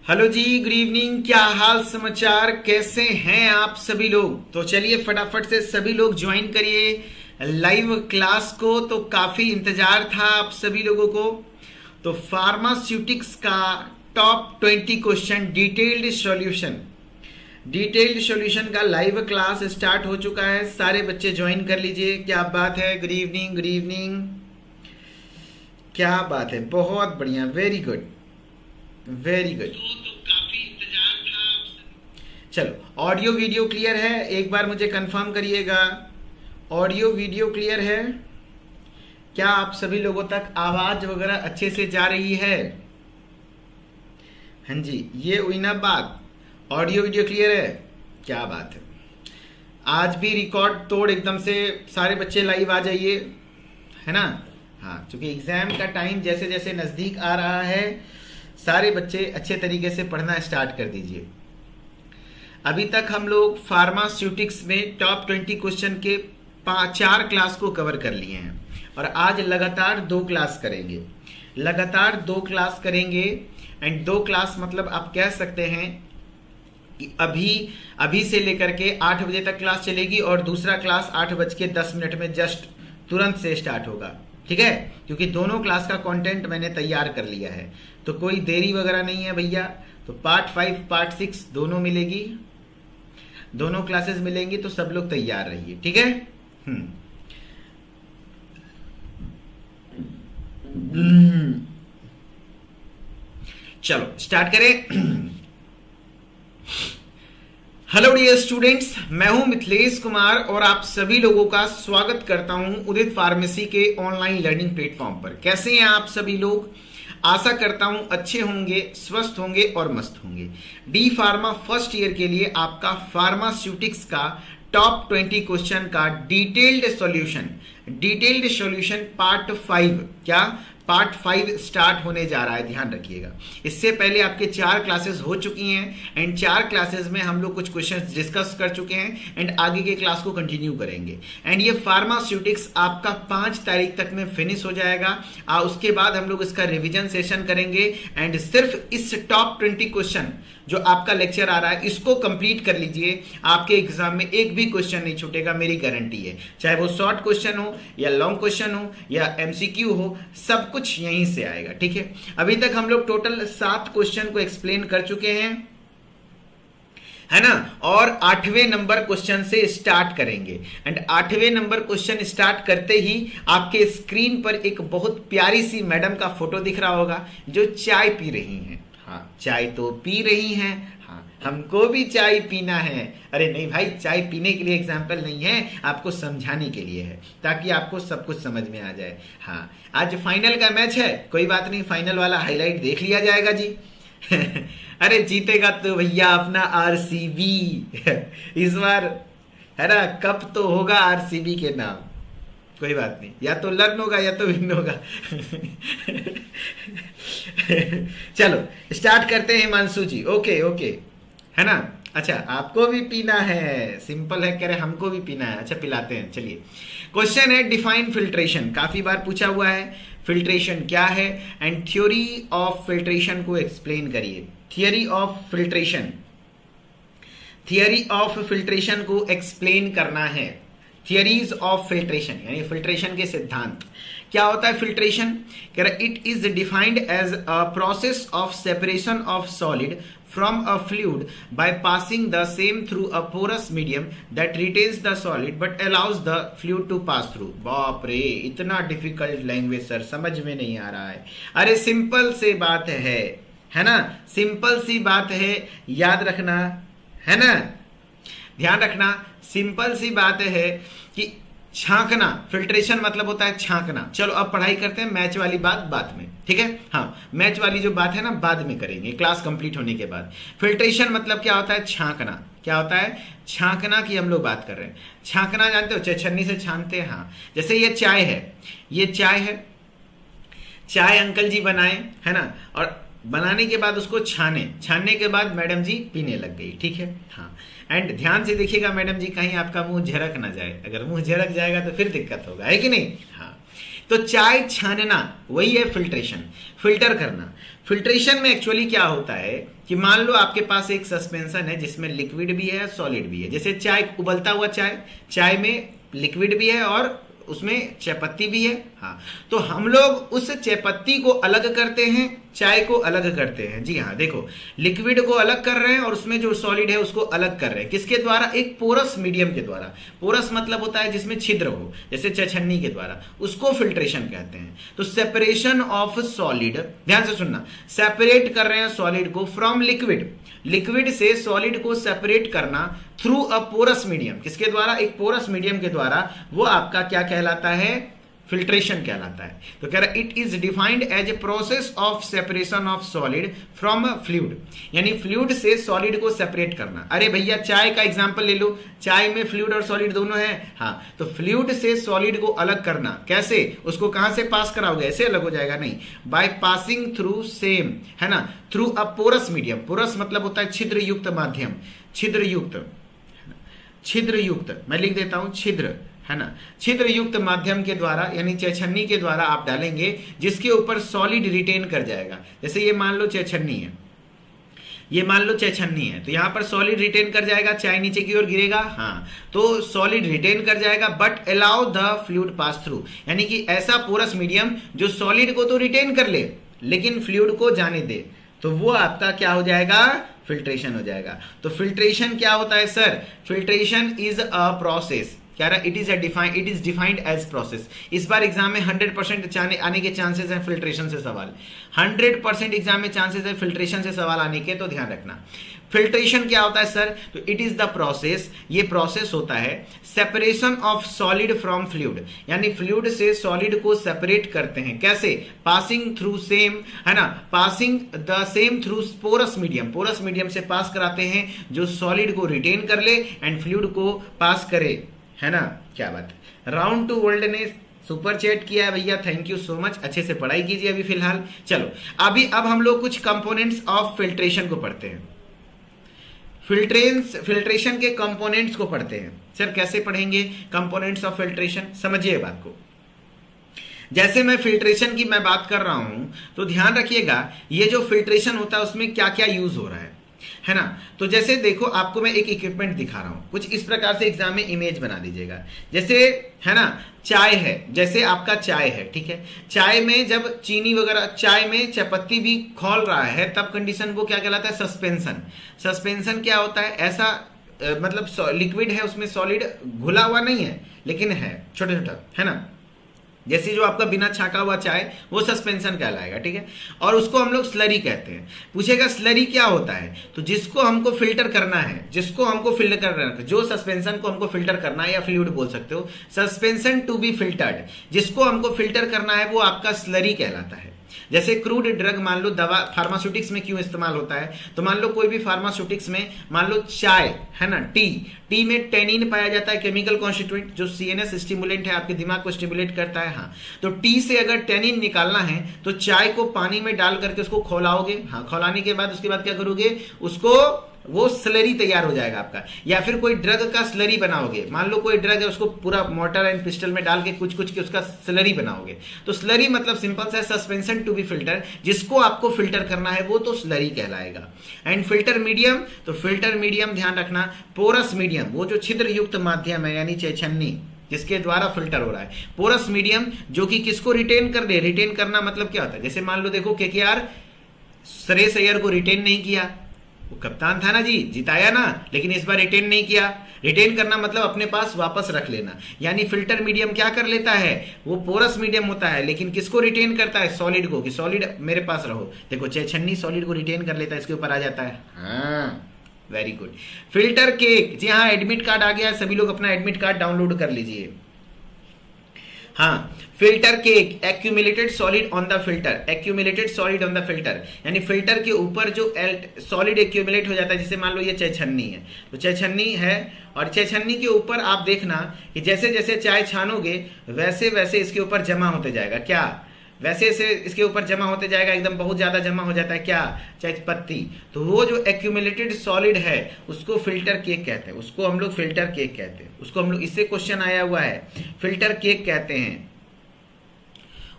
Hello जी, good evening. क्या हाल समाचार, कैसे हैं आप सभी लोग? तो चलिए फटाफट से सभी लोग ज्वाइन करिए लाइव क्लास को। तो काफी इंतजार था आप सभी लोगों को। तो फार्मास्यूटिक्स का टॉप 20 क्वेश्चन डिटेल्ड सॉल्यूशन का लाइव क्लास स्टार्ट हो चुका है। सारे बच्चे ज्वाइन कर लीजिए। क्या बात है, गुड इवनिंग गुड इवनिंग। क्या बात है, बहुत बढ़िया, वेरी गुड वेरी गुड। चलो, ऑडियो वीडियो क्लियर है? एक बार मुझे कंफर्म करिएगा, ऑडियो वीडियो क्लियर है? क्या आप सभी लोगों तक आवाज वगैरह अच्छे से जा रही है? हाँ जी, ये हुई ना बात। ऑडियो वीडियो क्लियर है? क्या बात है। आज भी रिकॉर्ड तोड़ एकदम से सारे बच्चे लाइव आ जाइए, है ना। हाँ, क्योंकि एग्जाम का टाइम जैसे जैसे नजदीक आ रहा है, सारे बच्चे अच्छे तरीके से पढ़ना स्टार्ट कर दीजिए। अभी तक हम लोग फार्मास्यूटिक्स में टॉप 20 क्वेश्चन के 4 क्लास को कवर कर लिए हैं और आज लगातार 2 क्लास करेंगे। लगातार 2 क्लास करेंगे एंड 2 क्लास मतलब आप कह सकते हैं कि अभी से लेकर के 8 बजे तक क्लास चलेगी और दूसरा क्लास 8:10 में जस्ट तुरंत से स्टार्ट होगा, ठीक है। क्योंकि दोनों क्लास का कंटेंट मैंने तैयार कर लिया है, तो कोई देरी वगैरह नहीं है भैया। तो पार्ट 5 पार्ट 6 दोनों मिलेगी, दोनों क्लासेस मिलेंगी, तो सब लोग तैयार रहिए, ठीक है। चलो स्टार्ट करें। हेलो डियर स्टूडेंट्स, मैं हूं मिथिलेश कुमार और आप सभी लोगों का स्वागत करता हूं उदित फार्मेसी के ऑनलाइन लर्निंग प्लेटफॉर्म पर। कैसे हैं आप सभी लोग? आशा करता हूं अच्छे होंगे, स्वस्थ होंगे और मस्त होंगे। डी फार्मा फर्स्ट ईयर के लिए आपका फार्मास्यूटिक्स का टॉप 20 क्वेश्चन का डिटेल्ड सॉल्यूशन पार्ट 5, क्या पार्ट 5 स्टार्ट होने जा रहा है, ध्यान रखिएगा। इससे पहले आपके 4 क्लासेस हो चुकी हैं एंड 4 क्लासेस में हम लोग कुछ क्वेश्चंस डिस्कस कर चुके हैं एंड आगे के क्लास को कंटिन्यू करेंगे। एंड ये फार्मास्यूटिक्स आपका 5 तारीख तक में फिनिश हो जाएगा। उसके बाद हम लोग इसका रिवीजन सेशन करेंगे एंड सिर्फ इस टॉप 20 क्वेश्चन जो आपका लेक्चर आ रहा है इसको कंप्लीट कर लीजिए। आपके एग्जाम में एक भी क्वेश्चन नहीं छूटेगा, मेरी गारंटी है। चाहे वो शॉर्ट क्वेश्चन हो या लॉन्ग क्वेश्चन हो या एमसीक्यू हो, सब कुछ यहीं से आएगा, ठीक है। अभी तक हम लोग टोटल 7 क्वेश्चन को एक्सप्लेन कर चुके हैं, है ना। और 8वें नंबर क्वेश्चन से स्टार्ट करेंगे एंड 8वें नंबर क्वेश्चन स्टार्ट करते ही आपके स्क्रीन पर एक बहुत प्यारी सी मैडम का फोटो दिख रहा होगा जो चाय पी रही हैं। हाँ, चाय तो पी रही हैं, हाँ, हमको भी चाय पीना है। अरे नहीं भाई, चाय पीने के लिए एग्जाम्पल नहीं है, आपको समझाने के लिए है, ताकि आपको सब कुछ समझ में आ जाए। हाँ, आज फाइनल का मैच है, कोई बात नहीं, फाइनल वाला हाईलाइट देख लिया जाएगा जी। अरे जीतेगा तो भैया अपना आरसीबी इस बार, है ना। कप तो होगा आरसीबी के नाम, कोई बात नहीं, या तो लर्न होगा या तो विन होगा। चलो स्टार्ट करते हैं हिमांशु जी। ओके ओके, है ना। अच्छा, आपको भी पीना है, सिंपल है, कह रहे हमको भी पीना है। अच्छा, पिलाते हैं, चलिए। क्वेश्चन है डिफाइन फिल्ट्रेशन, काफी बार पूछा हुआ है। फिल्ट्रेशन क्या है एंड थ्योरी ऑफ फिल्ट्रेशन को एक्सप्लेन करिए। थियरी ऑफ फिल्ट्रेशन को एक्सप्लेन करना है। थियरीज ऑफ फिल्ट्रेशन यानी फिल्ट्रेशन के सिद्धांत। क्या होता है filtration? It is defined as a process of separation of solid from a fluid by passing the same through a porous medium that retains the solid but allows the fluid to pass through। बाप रे, इतना difficult language sir, समझ में नहीं आ रहा है। अरे simple से बात है ना, सिंपल सी बात है, याद रखना, है ना, ध्यान रखना। सिंपल सी बात है कि छांकना, फिल्ट्रेशन मतलब होता है छांकना। चलो अब पढ़ाई करते हैं, मैच वाली बात बाद में, ठीक है। हाँ, मैच वाली जो बात है ना बाद में करेंगे, क्लास कंप्लीट होने के बाद। फिल्ट्रेशन मतलब क्या होता है? छांकना। क्या होता है? छांकना की हम लोग बात कर रहे हैं। छांकना जानते हो, छन्नी से छानते हैं। हाँ, जैसे ये चाय है, चाय अंकल जी बनाए, है ना, और बनाने के बाद उसको छानने के बाद मैडम जी पीने लग गई, ठीक है। हाँ, एंड ध्यान से देखिएगा मैडम जी, कहीं आपका मुंह झरक ना जाए। अगर मुंह झरक जाएगा तो फिर दिक्कत होगा, है कि नहीं। हाँ, तो चाय छानना वही है फिल्ट्रेशन, फिल्टर करना। फिल्ट्रेशन में एक्चुअली क्या होता है कि मान लो आपके पास एक सस्पेंशन है जिसमें लिक्विड भी है सॉलिड भी है, जैसे चाय, उबलता हुआ चाय, चाय में लिक्विड भी है और उसमें चायपत्ती भी है। हाँ, तो हम लोग उस चायपत्ती को अलग करते हैं, चाय को अलग करते हैं। जी हाँ, देखो लिक्विड को अलग कर रहे हैं और उसमें जो सॉलिड है उसको अलग कर रहे हैं। किसके द्वारा? एक पोरस मीडियम के द्वारा। पोरस मतलब होता है जिसमें छिद्र हो, जैसे छन्नी के द्वारा, उसको फिल्ट्रेशन कहते हैं। तो सेपरेशन ऑफ सॉलिड, ध्यान से सुनना, सेपरेट कर रहे हैं सॉलिड को फ्रॉम लिक्विड, लिक्विड से सॉलिड को सेपरेट करना थ्रू अ पोरस मीडियम। किसके द्वारा? एक पोरस मीडियम के द्वारा। वो आपका क्या कहलाता है? फिल्ट्रेशन कहलाता है। तो कह रहा है it is defined as a process of separation of solid from fluid, यानी फ्लूइड से सॉलिड को सेपरेट करना। अरे भैया चाय का एग्जांपल ले लो, चाय में फ्लूइड और सॉलिड दोनों है। हाँ, तो फ्लूइड से सॉलिड को अलग करना कैसे? उसको कहां से पास कराओगे? ऐसे अलग हो जाएगा? नहीं, बाय पासिंग थ्रू सेम, है ना, through a porous medium. Porous मतलब होता है छिद्र युक्त माध्यम, छिद्र युक्त, छिद्र युक्त, मैं लिख देता हूं छिद्र, है ना, छिद्र युक्त माध्यम के द्वारा, यानी छन्नी के द्वारा आप डालेंगे जिसके ऊपर सॉलिड रिटेन कर जाएगा। जैसे ये मान लो छन्नी है, ये मान लो छन्नी है, तो यहां पर सॉलिड रिटेन कर जाएगा, चाय नीचे की ओर गिरेगा। हाँ, तो सॉलिड रिटेन कर जाएगा but allow the fluid pass through, यानी कि ऐसा पोरस मीडियम जो सॉलिड को तो रिटेन कर ले लेकिन फ्लूइड को जाने दे, तो वो आपका क्या हो जाएगा? फिल्ट्रेशन हो जाएगा। तो फिल्ट्रेशन क्या होता है sir? Filtration is a process, क्या रहा? It is defined as process. इस बार एग्जाम में 100% आने के चांसेस हैं फिल्ट्रेशन से सवाल, 100% एग्जाम में चांसेस है फिल्ट्रेशन से सवाल आने के, तो ध्यान रखना। फिल्ट्रेशन क्या होता है सर? तो इट इज द प्रोसेस, ये प्रोसेस होता है separation of solid from fluid, यानी फ्लूइड से सॉलिड को सेपरेट करते हैं। कैसे? पासिंग थ्रू सेम, है ना, passing the same through porous medium, porous medium से पास कराते हैं जो सॉलिड को रिटेन कर ले एंड फ्लूइड को पास करे, है ना। क्या बात है। राउंड टू वर्ल्ड ने सुपर चैट किया है भैया, थैंक यू सो मच। अच्छे से पढ़ाई कीजिए अभी फिलहाल। चलो अब हम लोग कुछ कंपोनेंट्स ऑफ फिल्ट्रेशन को पढ़ते हैं, फिल्ट्रेशन के कंपोनेंट्स को पढ़ते हैं। सर कैसे पढ़ेंगे कंपोनेंट्स ऑफ फिल्ट्रेशन? समझिए बात को। जैसे मैं फिल्ट्रेशन की मैं बात कर रहा हूं तो ध्यान रखिएगा ये जो फिल्ट्रेशन होता है उसमें क्या क्या यूज हो रहा है ना। तो जैसे देखो आपको मैं एक इक्विपमेंट दिखा रहा हूं, कुछ इस प्रकार से एग्जाम में इमेज बना दीजिएगा। जैसे है ना चाय है, जैसे आपका चाय है, ठीक है, चाय में जब चीनी वगैरह, चाय में चायपत्ती भी खौल रहा है तब कंडीशन को क्या कहलाता है? सस्पेंशन। सस्पेंशन क्या होता है? ऐसा मतलब लिक्विड है उसमें सॉलिड घुला हुआ नहीं है लेकिन है छोटा छोटा, है ना। जैसे जो आपका बिना छाका हुआ चाय वो सस्पेंशन कहलाएगा, ठीक है। और उसको हम लोग स्लरी कहते हैं। पूछेगा स्लरी क्या होता है? तो जिसको हमको फिल्टर करना है, जिसको हमको फिल्टर करना है, जो सस्पेंशन को हमको फिल्टर करना है, या फ्लूइड बोल सकते हो, सस्पेंशन टू बी फिल्टर्ड, जिसको हमको फिल्टर करना है वो आपका स्लरी कहलाता है। जैसे क्रूड ड्रग, मान लो दवा फार्मास्यूटिक्स में क्यों इस्तेमाल होता है? तो मान लो कोई भी फार्मास्यूटिक्स में, मान लो चाय है ना, टी में टेनिन पाया जाता है, केमिकल कॉन्स्टिट्यूएंट जो सीएनएस स्टिमुलेंट है, आपके दिमाग को स्टिमुलेट करता है। हाँ, तो टी से अगर टेनिन निकालना है तो चाय को पानी में डाल करके उसको खौलाओगे। हाँ, खौलाने के बाद उसके बाद क्या करोगे? उसको वो स्लरी तैयार हो जाएगा आपका। या फिर कोई ड्रग का स्लरी बनाओगे, मान लो कोई ड्रग है उसको पूरा मोटर एंड पिस्टल में डाल के कुछ कुछ के उसका स्लरी बनाओगे। तो स्लरी मतलब सिंपल सा सस्पेंशन टू बी फिल्टर, जिसको आपको फिल्टर करना है वो तो स्लरी कहलाएगा। एंड फिल्टर मीडियम, तो फिल्टर मीडियम ध्यान रखना, पोरस मीडियम वो जो छिद्र युक्त माध्यम है यानी छन्नी जिसके द्वारा फिल्टर हो रहा है। पोरस मीडियम जो कि किसको रिटेन कर दे? रिटेन करना मतलब क्या होता है? जैसे मान लो देखो केकेआर श्रेयस अय्यर को रिटेन नहीं किया, वो कप्तान था ना जी, जिताया ना, लेकिन इस बार रिटेन नहीं किया। रिटेन करना मतलब अपने पास वापस रख लेना, यानी फिल्टर मीडियम क्या कर लेता है? वो पोरस मीडियम होता है लेकिन किसको रिटेन करता है? सॉलिड को, कि सॉलिड मेरे पास रहो। देखो छन्नी सॉलिड को रिटेन कर लेता है, इसके ऊपर आ जाता है। हाँ, वेरी गुड। फिल्टर केक, जी हाँ, एडमिट कार्ड आ गया है, सभी लोग अपना एडमिट कार्ड डाउनलोड कर लीजिए। हाँ, filter cake, accumulated solid on the filter, accumulated solid on the filter, यानी फिल्टर के ऊपर जो सॉलिड एक्यूमुलेट हो जाता है। जैसे मान लो ये छन्नी है, तो छन्नी है और छन्नी के ऊपर आप देखना कि जैसे जैसे चाय छानोगे वैसे वैसे इसके ऊपर जमा होते जाएगा। क्या? वैसे से इसके ऊपर जमा होते जाएगा, एकदम बहुत ज्यादा जमा हो जाता है। क्या? चायपत्ती। तो वो जो एक्यूमुलेटेड सॉलिड है उसको फिल्टर केक कहते हैं, उसको हम लोग फिल्टर केक कहते हैं, उसको हम लोग, इससे क्वेश्चन आया हुआ है, फिल्टर केक कहते हैं।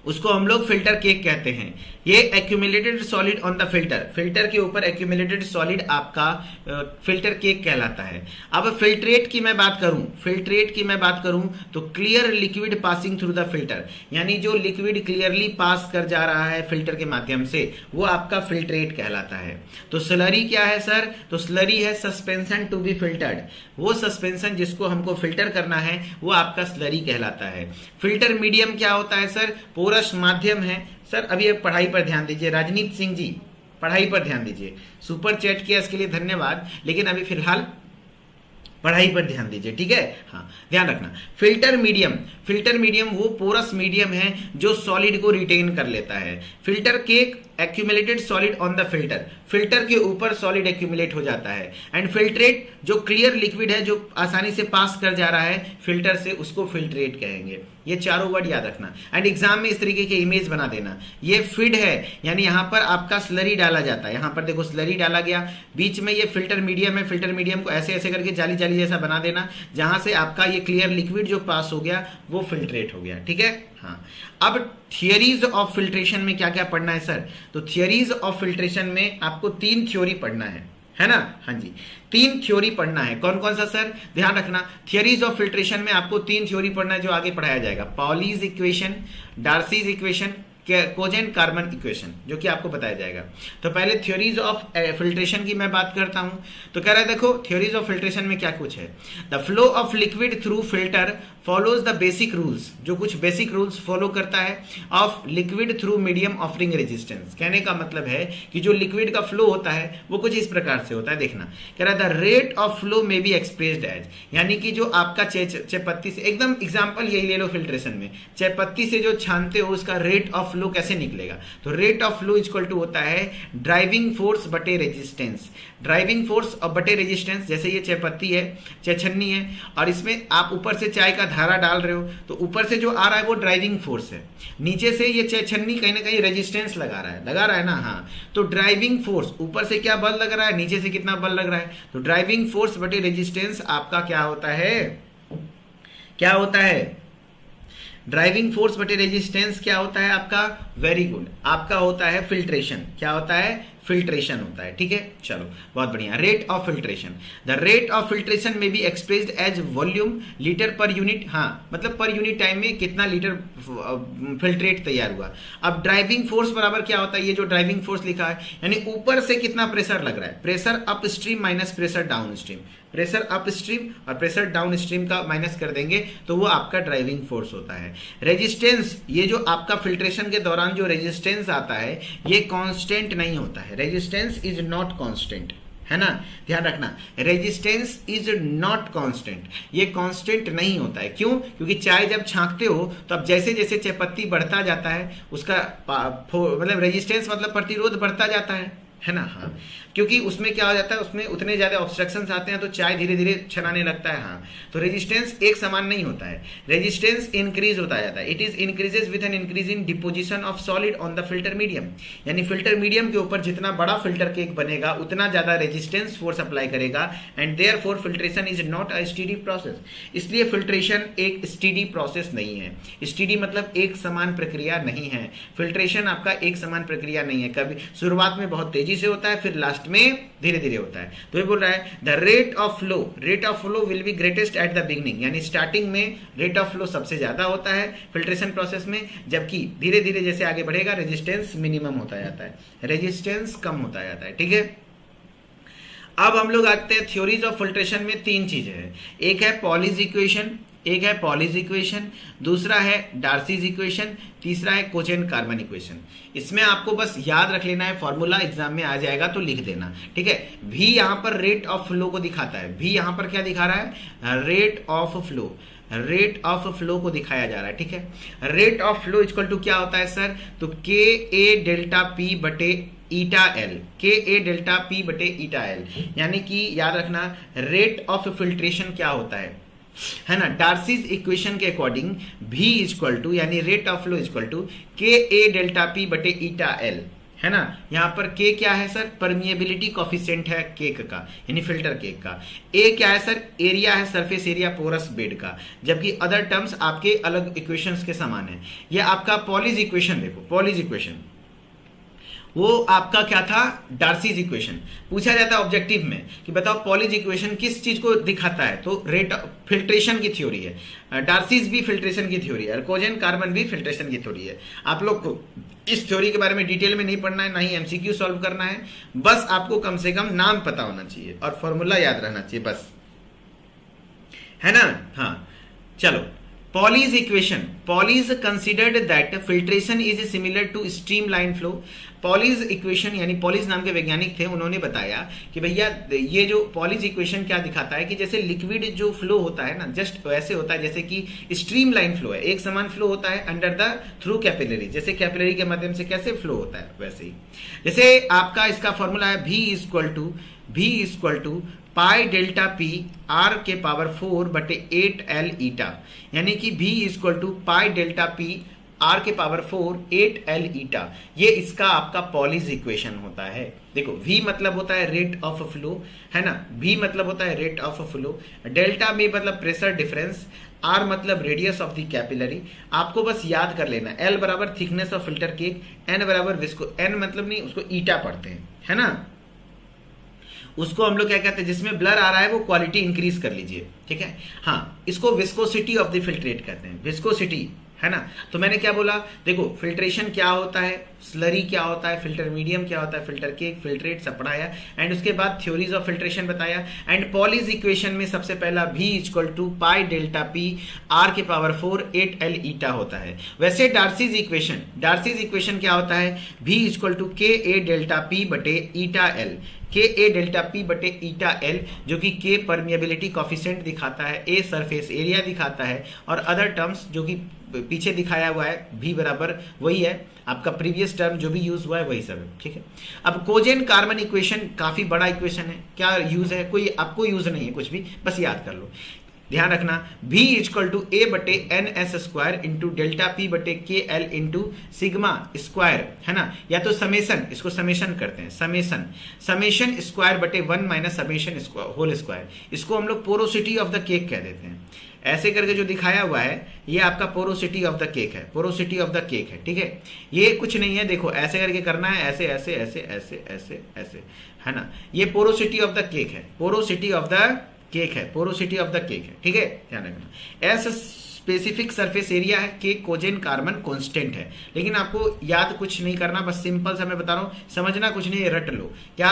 उसको हम लोग फिल्टर केक कहते हैं। ये accumulated solid on the filter, filter के ऊपर एक्यूमुलेटेड सॉलिड आपका फिल्टर केक कहलाता है। अब फिल्ट्रेट की मैं बात करूं, फिल्ट्रेट की मैं बात करूं तो clear liquid passing through the filter, यानी जो लिक्विड क्लियरली पास कर जा रहा है फिल्टर के माध्यम से, वो आपका फिल्ट्रेट कहलाता है। तो स्लरी क्या है सर? तो स्लरी है सस्पेंशन टू बी फिल्टर्ड, वो सस्पेंशन जिसको हमको फिल्टर करना है वो आपका स्लरी कहलाता है। फिल्टर मीडियम क्या होता है सर? पोरस माध्यम है। सर अभी आप पढ़ाई पर ध्यान दीजिए, राजनीत सिंह जी पढ़ाई पर ध्यान दीजिए, सुपर चैट किया इसके लिए धन्यवाद, लेकिन अभी फिलहाल पढ़ाई पर ध्यान दीजिए, ठीक है। हाँ ध्यान रखना, फिल्टर मीडियम, फिल्टर मीडियम वो पोरस मीडियम है जो सॉलिड को रिटेन कर लेता है। Filter cake accumulated solid on the filter, filter के ऊपर सॉलिड एक्यूमुलेट हो जाता है। एंड फिल्ट्रेट जो क्लियर लिक्विड है जो आसानी से पास कर जा रहा है फिल्टर से, उसको फिल्ट्रेट कहेंगे। ये चारों वर्ड याद रखना एंड एग्जाम में इस तरीके की इमेज बना देना। ये फीड है, यानी यहां पर आपका स्लरी डाला जाता है, यहां पर देखो स्लरी डाला गया, बीच में ये फिल्टर मीडियम है, फिल्टर मीडियम को ऐसे ऐसे करके जाली जाली जैसा बना देना, जहां से आपका ये क्लियर लिक्विड जो पास हो गया वो फिल्ट्रेट हो गया, ठीक है। हाँ, अब थियरीज ऑफ फिल्ट्रेशन में क्या क्या पढ़ना है सर? तो थियरीज ऑफ फिल्ट्रेशन में आपको 3 थ्योरी पढ़ना है ना? हाँ जी, 3 थ्योरी पढ़ना है। कौन कौन सा सर? ध्यान रखना, थियरीज ऑफ फिल्ट्रेशन में आपको 3 थ्योरी पढ़ना है जो आगे पढ़ाया जाएगा। Pauli's equation, Darcy's equation, कोजेन carbon equation, जो कि आपको बताया जाएगा। तो पहले थ्योरीज ऑफ फिल्ट्रेशन की मैं बात करता हूं। तो कह रहा है देखो थ्योरीज ऑफ फिल्ट्रेशन में क्या कुछ है। The flow of liquid through filter follows the basic rules, जो कुछ बेसिक रूल्स फॉलो करता है, of liquid through medium offering resistance. कहने का मतलब है कि जो लिक्विड का फ्लो होता है वो कुछ इस प्रकार से होता है, देखना। कह रहा है द रेट ऑफ फ्लो में बी एक्सप्रेस्ड एज, यानी कि जो आपका चायपत्ती से, एकदम एग्जाम्पल यही ले लो फिल्ट्रेशन में, चायपत्ती से जो छानते हो उसका रेट ऑफ फ्लो कैसे निकलेगा? तो rate of flow equal to होता है ड्राइविंग फोर्स बटे रेजिस्टेंस। ड्राइविंग फोर्स और बटे रेजिस्टेंस, जैसे ये चायपत्ती है, चायछन्नी है, और इसमें आप ऊपर से चाय का धारा डाल रहे हो, तो ऊपर से जो आ रहा है वो ड्राइविंग फोर्स है, नीचे से ये चायछन्नी कहीं ना कहीं रेजिस्टेंस लगा रहा है ना। हाँ, तो ड्राइविंग फोर्स, ऊपर से क्या बल लग रहा है, नीचे से कितना बल लग रहा है, तो ड्राइविंग फोर्स बटे रेजिस्टेंस आपका क्या होता है? क्या होता है? ड्राइविंग फोर्स बटे रेजिस्टेंस क्या होता है आपका? वेरी गुड, आपका होता है फिल्ट्रेशन। क्या होता है? फिल्ट्रेशन होता है, ठीक है। चलो बहुत बढ़िया। Rate of filtration, the rate of filtration may be expressed as volume litre per unit. हाँ, मतलब पर यूनिट टाइम में कितना लीटर फिल्ट्रेट तैयार हुआ। अब ड्राइविंग फोर्स बराबर क्या होता है? ये जो ड्राइविंग फोर्स लिखा है, यानी ऊपर से कितना प्रेशर लग रहा है, pressure up stream minus pressure down stream, pressure up stream और प्रेशर डाउन स्ट्रीम का माइनस कर देंगे तो वो आपका ड्राइविंग फोर्स होता है। रेजिस्टेंस, ये जो आपका फिल्ट्रेशन के दौरान जो रेजिस्टेंस आता है ये कांस्टेंट नहीं होता है, रेजिस्टेंस इज नॉट कांस्टेंट, है ना। ध्यान रखना, रेजिस्टेंस इज नॉट कांस्टेंट, ये कांस्टेंट नहीं होता है। क्यों? क्योंकि चाय जब छांकते हो तो अब जैसे जैसे चायपत्ती बढ़ता जाता है उसका मतलब रेजिस्टेंस मतलब प्रतिरोध बढ़ता जाता है ना। हाँ, क्योंकि उसमें क्या हो जाता है, उसमें उतने ज्यादा ऑब्स्ट्रक्शंस आते हैं तो चाय धीरे धीरे छनाने लगता है। हाँ, तो रेजिस्टेंस एक समान नहीं होता है, रेजिस्टेंस इंक्रीज होता जाता है। It is increases with an increase in deposition of solid on the filter medium, यानी फिल्टर मीडियम के ऊपर जितना बड़ा फिल्टर केक बनेगा उतना ज्यादा रेजिस्टेंस फोर्स अप्लाई करेगा, and therefore filtration is not a steady process. इसलिए फिल्ट्रेशन एक स्टेडी प्रोसेस नहीं है। स्टेडी मतलब एक समान प्रक्रिया नहीं है, फिल्ट्रेशन आपका एक समान प्रक्रिया नहीं है। कभी शुरुआत में बहुत तेजी से होता है, फिर लास्ट में धीरे धीरे होता है। तो ये बोल रहा है the rate of flow will be greatest at the beginning, यानी स्टार्टिंग में रेट ऑफ फ्लो सबसे ज्यादा होता है फिल्ट्रेशन प्रोसेस में, जबकि धीरे धीरे जैसे आगे बढ़ेगा रेजिस्टेंस मिनिमम होता जाता है, रेजिस्टेंस कम होता जाता है, ठीक है। अब हम लोग आते हैं थ्योरीज ऑफ फिल्ट्रेशन में 3 चीजें हैं, एक है पॉलीज इक्वेशन, एक है पॉलीज इक्वेशन, दूसरा है डार्सीज इक्वेशन, तीसरा है कोचेन कार्बन इक्वेशन। इसमें आपको बस याद रख लेना है, फॉर्मूला एग्जाम में आ जाएगा तो लिख देना, ठीक है। भी यहां पर रेट ऑफ फ्लो को दिखाता है, भी यहां पर क्या दिखा रहा है? Rate of flow, rate of flow को दिखाया जा रहा है, ठीक है। Rate of flow equal to क्या होता है सर? तो के ए डेल्टा पी बटे ईटा एल, के ए डेल्टा पी बटे ईटा एल, यानी कि याद रखना रेट ऑफ फिल्ट्रेशन क्या होता है ना। डार्सीज इक्वेशन के अकॉर्डिंग भी इक्वल टू, यानी rate of flow equal to K A delta P बटे ईटा एल, है ना। यहाँ पर के क्या है सर, परमिएबिलिटी कॉफिशिएंट है केक का, यानी फिल्टर केक का। ए क्या है सर, एरिया है, सरफेस एरिया पोरस बेड का, जबकि अदर टर्म्स आपके अलग इक्वेशंस के समान है। ये आपका पॉलिज इक्वेशन, देखो पॉलिज इक्वेशन वो आपका क्या था, डार्सीज इक्वेशन। पूछा जाता है ऑब्जेक्टिव में कि बताओ पॉलिज इक्वेशन किस चीज को दिखाता है, तो रेट फिल्ट्रेशन की थ्योरी है, डार्सीज भी फिल्ट्रेशन की थ्योरी है, और कोजेन कार्बन भी फिल्ट्रेशन की थ्योरी है। आप लोग को इस थ्योरी के बारे में डिटेल में नहीं पढ़ना है, ना ही एमसीक्यू सॉल्व करना है, बस आपको कम से कम नाम पता होना चाहिए और फॉर्मूला याद रहना चाहिए बस, है ना। हाँ चलो, Poiseuille's equation, Poiseuille's considered that filtration is similar to streamline flow. Poiseuille's equation यानी पॉलीज नाम के वैज्ञानिक थे, उन्होंने बताया कि भैया ये जो पॉलीज इक्वेशन क्या दिखाता है कि जैसे लिक्विड जो फ्लो होता है ना, जस्ट वैसे होता है जैसे कि स्ट्रीमलाइन फ्लो है, एक समान फ्लो होता है अंडर द थ्रू कैपिलरी, जैसे कैपिलरी के माध्यम से कैसे फ्लो होता है वैसे ही। जैसे आपका इसका फॉर्मूला है V equal to pi delta P R के पावर 4 बटे 8L ईटा, यानी कि V equal to pi delta P R के पावर 4 8L ईटा, ये इसका आपका पॉलीज इक्वेशन होता है। देखो V मतलब होता है रेट ऑफ फ्लो, है ना, V मतलब होता है रेट ऑफ फ्लो, डेल्टा में मतलब प्रेशर डिफरेंस, R मतलब रेडियस ऑफ द कैपिलरी। आपको बस याद कर लेना, L बराबर thickness of filter cake, N बराबर विस्को, N मतलब नहीं उसको ईटा पढ़ते हैं, है ना, उसको हम लोग क्या कहते हैं, जिसमें ब्लर आ रहा है वो क्वालिटी इंक्रीज कर लीजिए, ठीक है। हाँ, इसको विस्कोसिटी ऑफ द फिल्ट्रेट कहते हैं, विस्कोसिटी, है ना। तो मैंने क्या बोला, देखो फिल्ट्रेशन क्या होता है, स्लरी क्या होता है, फिल्टर मीडियम क्या होता है, फिल्टर केक, फिल्ट्रेट सब पढ़ाया, एंड उसके बाद थ्योरीज ऑफ फिल्ट्रेशन बताया। एंड पॉलीज इक्वेशन में सबसे पहला V equal to pi delta P R के पावर 4 8L ईटा होता है। वैसे डार्सीज इक्वेशन क्या होता है, V equal to K A delta P बटे ईटा एल, के ए डेल्टा पी बटे ईटा एल, जो कि के परमिएबिलिटी कॉफिशिएंट दिखाता है, ए सरफेस एरिया दिखाता है, और अदर टर्म्स जो कि पीछे दिखाया हुआ है V बराबर वही है, आपका प्रीवियस टर्म जो भी यूज हुआ है वही सब है, ठीक है। अब कोजेन कार्बन इक्वेशन काफी बड़ा इक्वेशन है, क्या यूज है, कोई आपको यूज नहीं है कुछ भी, बस याद कर लो। ध्यान रखना, V इक्वल टू ए बटे n s square into delta P बटे K L into sigma square, है ना, या तो समेशन, इसको समेशन करते हैं, समेशन स्क्वायर बटे 1 माइनस समेशन होल स्क्वायर, इसको हम लोग पोरोसिटी ऑफ द केक कह देते हैं। ऐसे करके जो दिखाया हुआ है ये आपका पोरोसिटी ऑफ द केक है, पोरोसिटी ऑफ द केक है, ठीक है। ये कुछ नहीं है, देखो ऐसे करके करना है, ऐसे ऐसे ऐसे ऐसे ऐसे ऐसे, है ना, ये पोरोसिटी ऑफ द केक है, पोरोसिटी ऑफ द केक है, पोरोसिटी ऑफ द केक है, ठीक है, ध्यान रखना। एस स्पेसिफिक सरफेस एरिया है, के कोजेन कार्बन कांस्टेंट है, लेकिन आपको याद कुछ नहीं करना, बस सिंपल सा मैं बता रहा हूं, समझना कुछ नहीं, रट लो। क्या,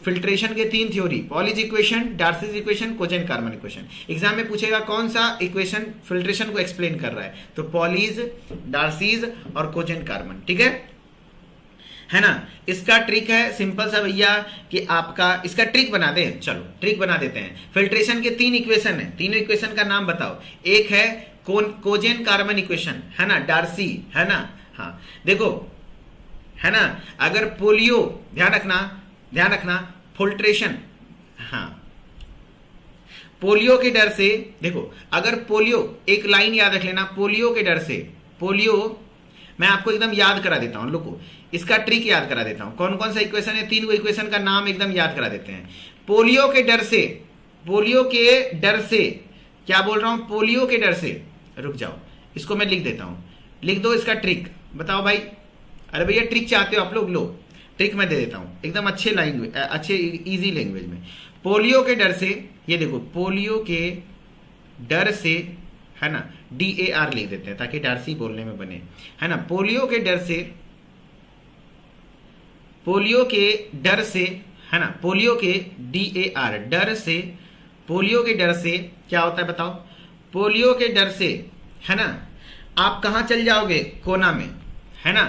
फिल्ट्रेशन के 3 theory, Pauli's equation, Darcy's equation, कोजेन carbon equation. Exam में पूछेगा कौन सा इक्वेशन फिल्ट्रेशन को एक्सप्लेन कर रहा है, तो पॉलीज, डार्सीज और कोजेन कार्बन, ठीक है ना। इसका ट्रिक है सिंपल सा भैया कि आपका इसका ट्रिक बना दे, चलो ट्रिक बना देते हैं। फिल्ट्रेशन के 3 इक्वेशन है, तीनों इक्वेशन का नाम बताओ। एक है कोजेन कार्बन इक्वेशन, है ना, डार्सी, है ना, हाँ देखो, है ना, अगर पोलियो, ध्यान रखना फिल्ट्रेशन, हाँ पोलियो के डर से, देखो अगर पोलियो, एक लाइन याद रख लेना, पोलियो के डर से, पोलियो मैं आपको एकदम याद करा देता हूं, लोगों इसका ट्रिक याद करा देता हूं, कौन कौन सा इक्वेशन है, 3 इक्वेशन का नाम एकदम याद करा देते हैं। पोलियो के डर से, पोलियो के डर से, क्या बोल रहा हूं, पोलियो के डर से, रुक जाओ इसको मैं लिख देता हूं, लिख दो इसका ट्रिक, बताओ भाई, अरे भैया ट्रिक चाहते हो आप लोग, लो ट्रिक मैं दे देता हूं एकदम अच्छे लैंग्वेज, अच्छे इजी लैंग्वेज में। पोलियो के डर से, ये देखो पोलियो के डर से, है ना, DAR लिख देते हैं ताकि डार्सी बोलने में बने, है ना, पोलियो के डर से, पोलियो के डर से, है ना, पोलियो के DAR डर से, पोलियो के डर से क्या होता है बताओ, पोलियो के डर से, है ना, आप कहां चल जाओगे, कोना में, है ना,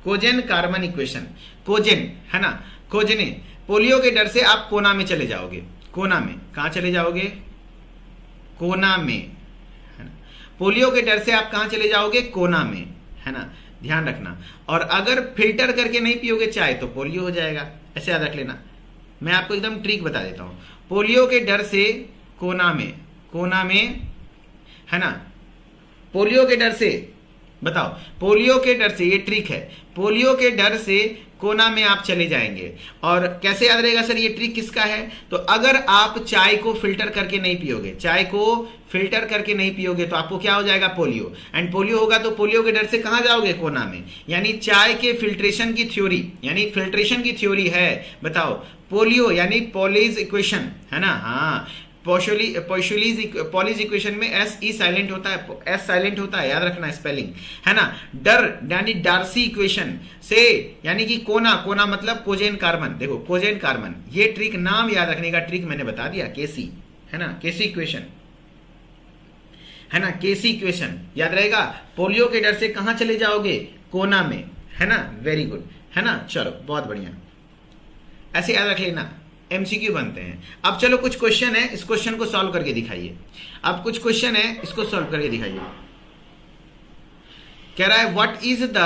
कोजेन कार्बन इक्वेशन, कोजेन, है ना, कोजेने, पोलियो के डर से आप कोना में चले जाओगे, कोना में, कहां चले जाओगे, कोना में, है ना, पोलियो के डर से आप कहां चले जाओगे, कोना में, है ना, ध्यान रखना। और अगर फिल्टर करके नहीं पियोगे चाय तो पोलियो हो जाएगा, ऐसे याद रख लेना। मैं आपको एकदम ट्रिक बता देता हूं, पोलियो के डर से कोना में, कोना में, है ना, पोलियो के डर से, बताओ पोलियो के डर से, ये ट्रिक है, पोलियो के डर से कोना में आप चले जाएंगे। और कैसे याद रहेगा सर ये ट्रिक किसका है? तो अगर आप चाय को फिल्टर करके नहीं पियोगे, चाय को फिल्टर करके नहीं पियोगे तो आपको क्या हो जाएगा? पोलियो। एंड पोलियो होगा तो पोलियो के डर से कहां जाओगे? कोना में। यानी चाय के फिल्ट्रेशन की थ्योरी, यानी फिल्ट्रेशन की थ्योरी है, बताओ पोलियो यानी पॉलीज इक्वेशन, है ना? हाँ, पॉलीज इक्वेशन में एस ई साइलेंट होता है, एस साइलेंट होता है, याद रखना स्पेलिंग, है ना? डर यानी डार्सी इक्वेशन से, यानी कि कोना, कोना मतलब कोजेन कार्बन। देखो कोजेन कार्बन, ये ट्रिक नाम याद रखने का ट्रिक मैंने बता दिया, केसी, है ना? केसी इक्वेशन, है ना? केसी इक्वेशन याद रहेगा। पोलियो के डर से कहां चले जाओगे? कोना में, है ना? वेरी गुड, है ना? चलो बहुत बढ़िया, ऐसे याद रख लेना, एमसीक्यू बनते हैं। अब चलो कुछ क्वेश्चन है, इस क्वेश्चन को सॉल्व करके दिखाइए। अब कुछ क्वेश्चन है, इसको सॉल्व करके दिखाइए। कह रहा है what is the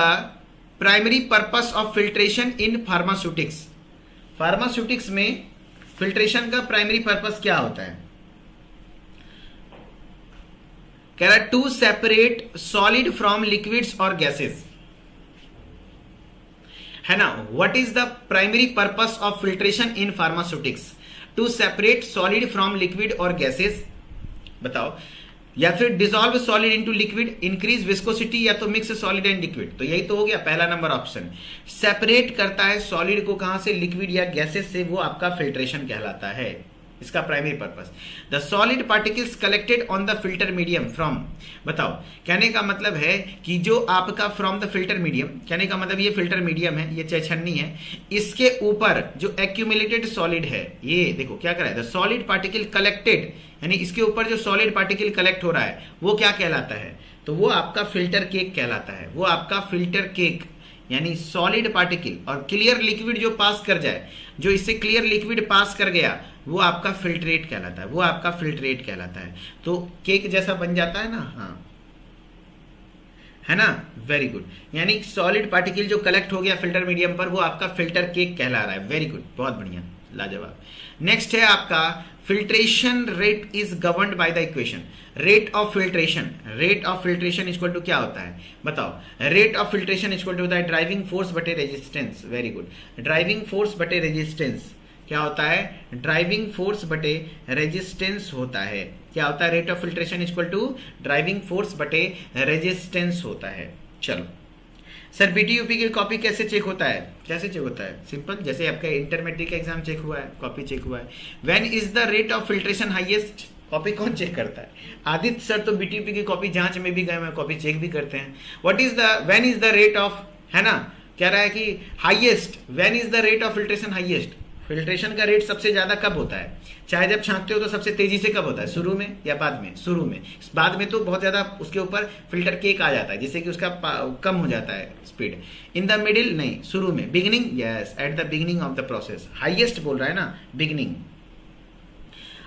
primary purpose of filtration in pharmaceutics? Pharmaceutics में फिल्ट्रेशन का प्राइमरी पर्पस क्या होता है? कह रहा है to separate solid from liquids और गैसेस, है ना? What is the primary purpose of filtration in pharmaceutics? To separate solid from liquid और गैसेस, बताओ। या फिर dissolve solid into liquid, increase viscosity, या तो मिक्स सॉलिड एंड लिक्विड। तो यही तो हो गया पहला नंबर ऑप्शन। सेपरेट करता है सॉलिड को कहां से? लिक्विड या गैसेस से, वो आपका फिल्ट्रेशन कहलाता है, इसका primary purpose. The solid particles collected on the filter medium from, बताओ। कहने का मतलब है कि जो आपका फ्रॉम द फिल्टर मीडियम, कहने का मतलब ये फिल्टर मीडियम है, ये छन्नी है, इसके ऊपर जो एक्यूमुलेटेड सॉलिड है, ये देखो क्या कर रहा है? द सॉलिड पार्टिकल कलेक्टेड, यानी इसके ऊपर जो सॉलिड पार्टिकल कलेक्ट हो रहा है वो क्या कहलाता है? तो वो आपका फिल्टर केक कहलाता है, वो आपका फिल्टर केक। यानी सॉलिड पार्टिकल और क्लियर लिक्विड जो पास कर जाए, जो इससे क्लियर लिक्विड पास कर गया, वो आपका फिल्ट्रेट कहलाता है, वो आपका फिल्ट्रेट कहलाता है। तो केक जैसा बन जाता है ना, हाँ, है ना? Very good. यानी सॉलिड पार्टिकल जो कलेक्ट हो गया फिल्टर मीडियम पर, वो आपका फिल्टर केक कहला रहा है। वेरी गुड, बहुत बढ़िया, लाजवाब। नेक्स्ट है आपका filtration rate is governed by the equation. Rate of filtration, rate of filtration equal to क्या होता है? बताओ। Rate of filtration equal to होता है ड्राइविंग फोर्स बटे resistance. Very good, driving force बटे रेजिस्टेंस क्या होता है? ड्राइविंग फोर्स बटे रेजिस्टेंस होता है। क्या होता है? Rate of filtration equal to driving force बटे रेजिस्टेंस होता है। चलो सर, बीटीयूपी की कॉपी कैसे चेक होता है? कैसे चेक होता है? सिंपल, जैसे आपका इंटरमीडिएट का एग्जाम चेक हुआ है, कॉपी चेक हुआ है। When is the rate of filtration highest? Copy कौन चेक करता है? आदित्य सर तो बीटीयूपी की कॉपी जांच में भी गए हैं, कॉपी चेक भी करते हैं। What is the, when is the rate of, है ना? कह रहा है कि highest, when is the rate of filtration highest? Filtration का रेट सबसे ज्यादा कब होता है? चाहे जब छांकते हो तो सबसे तेजी से कब होता है? शुरू में या बाद में? शुरू में। बाद में तो बहुत ज्यादा उसके ऊपर फिल्टर केक आ जाता है, जिससे कि उसका कम हो जाता है स्पीड। इन द मिडिल नहीं, शुरू में। Beginning, yes, at the beginning of the process. Highest बोल रहा है ना, बिगिनिंग।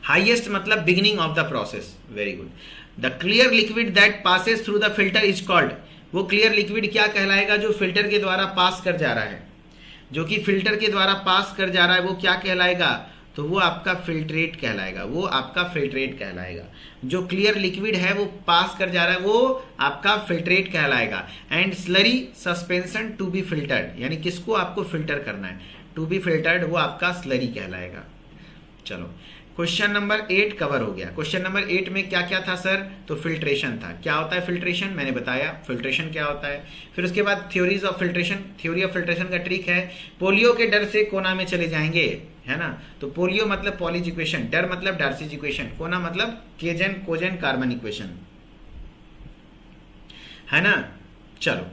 हाईएस्ट मतलब beginning of the process. Very good. The clear liquid that passes through the filter is called, वो clear liquid क्या कहलाएगा? जो फिल्टर के द्वारा पास कर जा रहा है, जो कि फिल्टर के द्वारा पास कर जा रहा है, वो क्या कहलाएगा? तो वो आपका फिल्ट्रेट कहलाएगा, वो आपका फिल्ट्रेट कहलाएगा। जो क्लियर लिक्विड है वो पास कर जा रहा है, वो आपका फिल्ट्रेट कहलाएगा। And slurry suspension to be filtered, यानी किसको आपको फिल्टर करना है? टू बी फिल्टर्ड, वो आपका स्लरी कहलाएगा। चलो क्वेश्चन नंबर 8 कवर हो गया। क्वेश्चन नंबर 8 में क्या क्या था सर? तो फिल्ट्रेशन था। क्या होता है फिल्ट्रेशन? मैंने बताया फिल्ट्रेशन क्या होता है। फिर उसके बाद theories of filtration. Theory of filtration का ट्रिक है, पोलियो के डर से कोना में चले जाएंगे, है ना? तो पोलियो मतलब पॉलीज इक्वेशन, डर मतलब डार्सीज इक्वेशन, कोना मतलब केजन कोजेन कार्बन इक्वेशन, है ना? चलो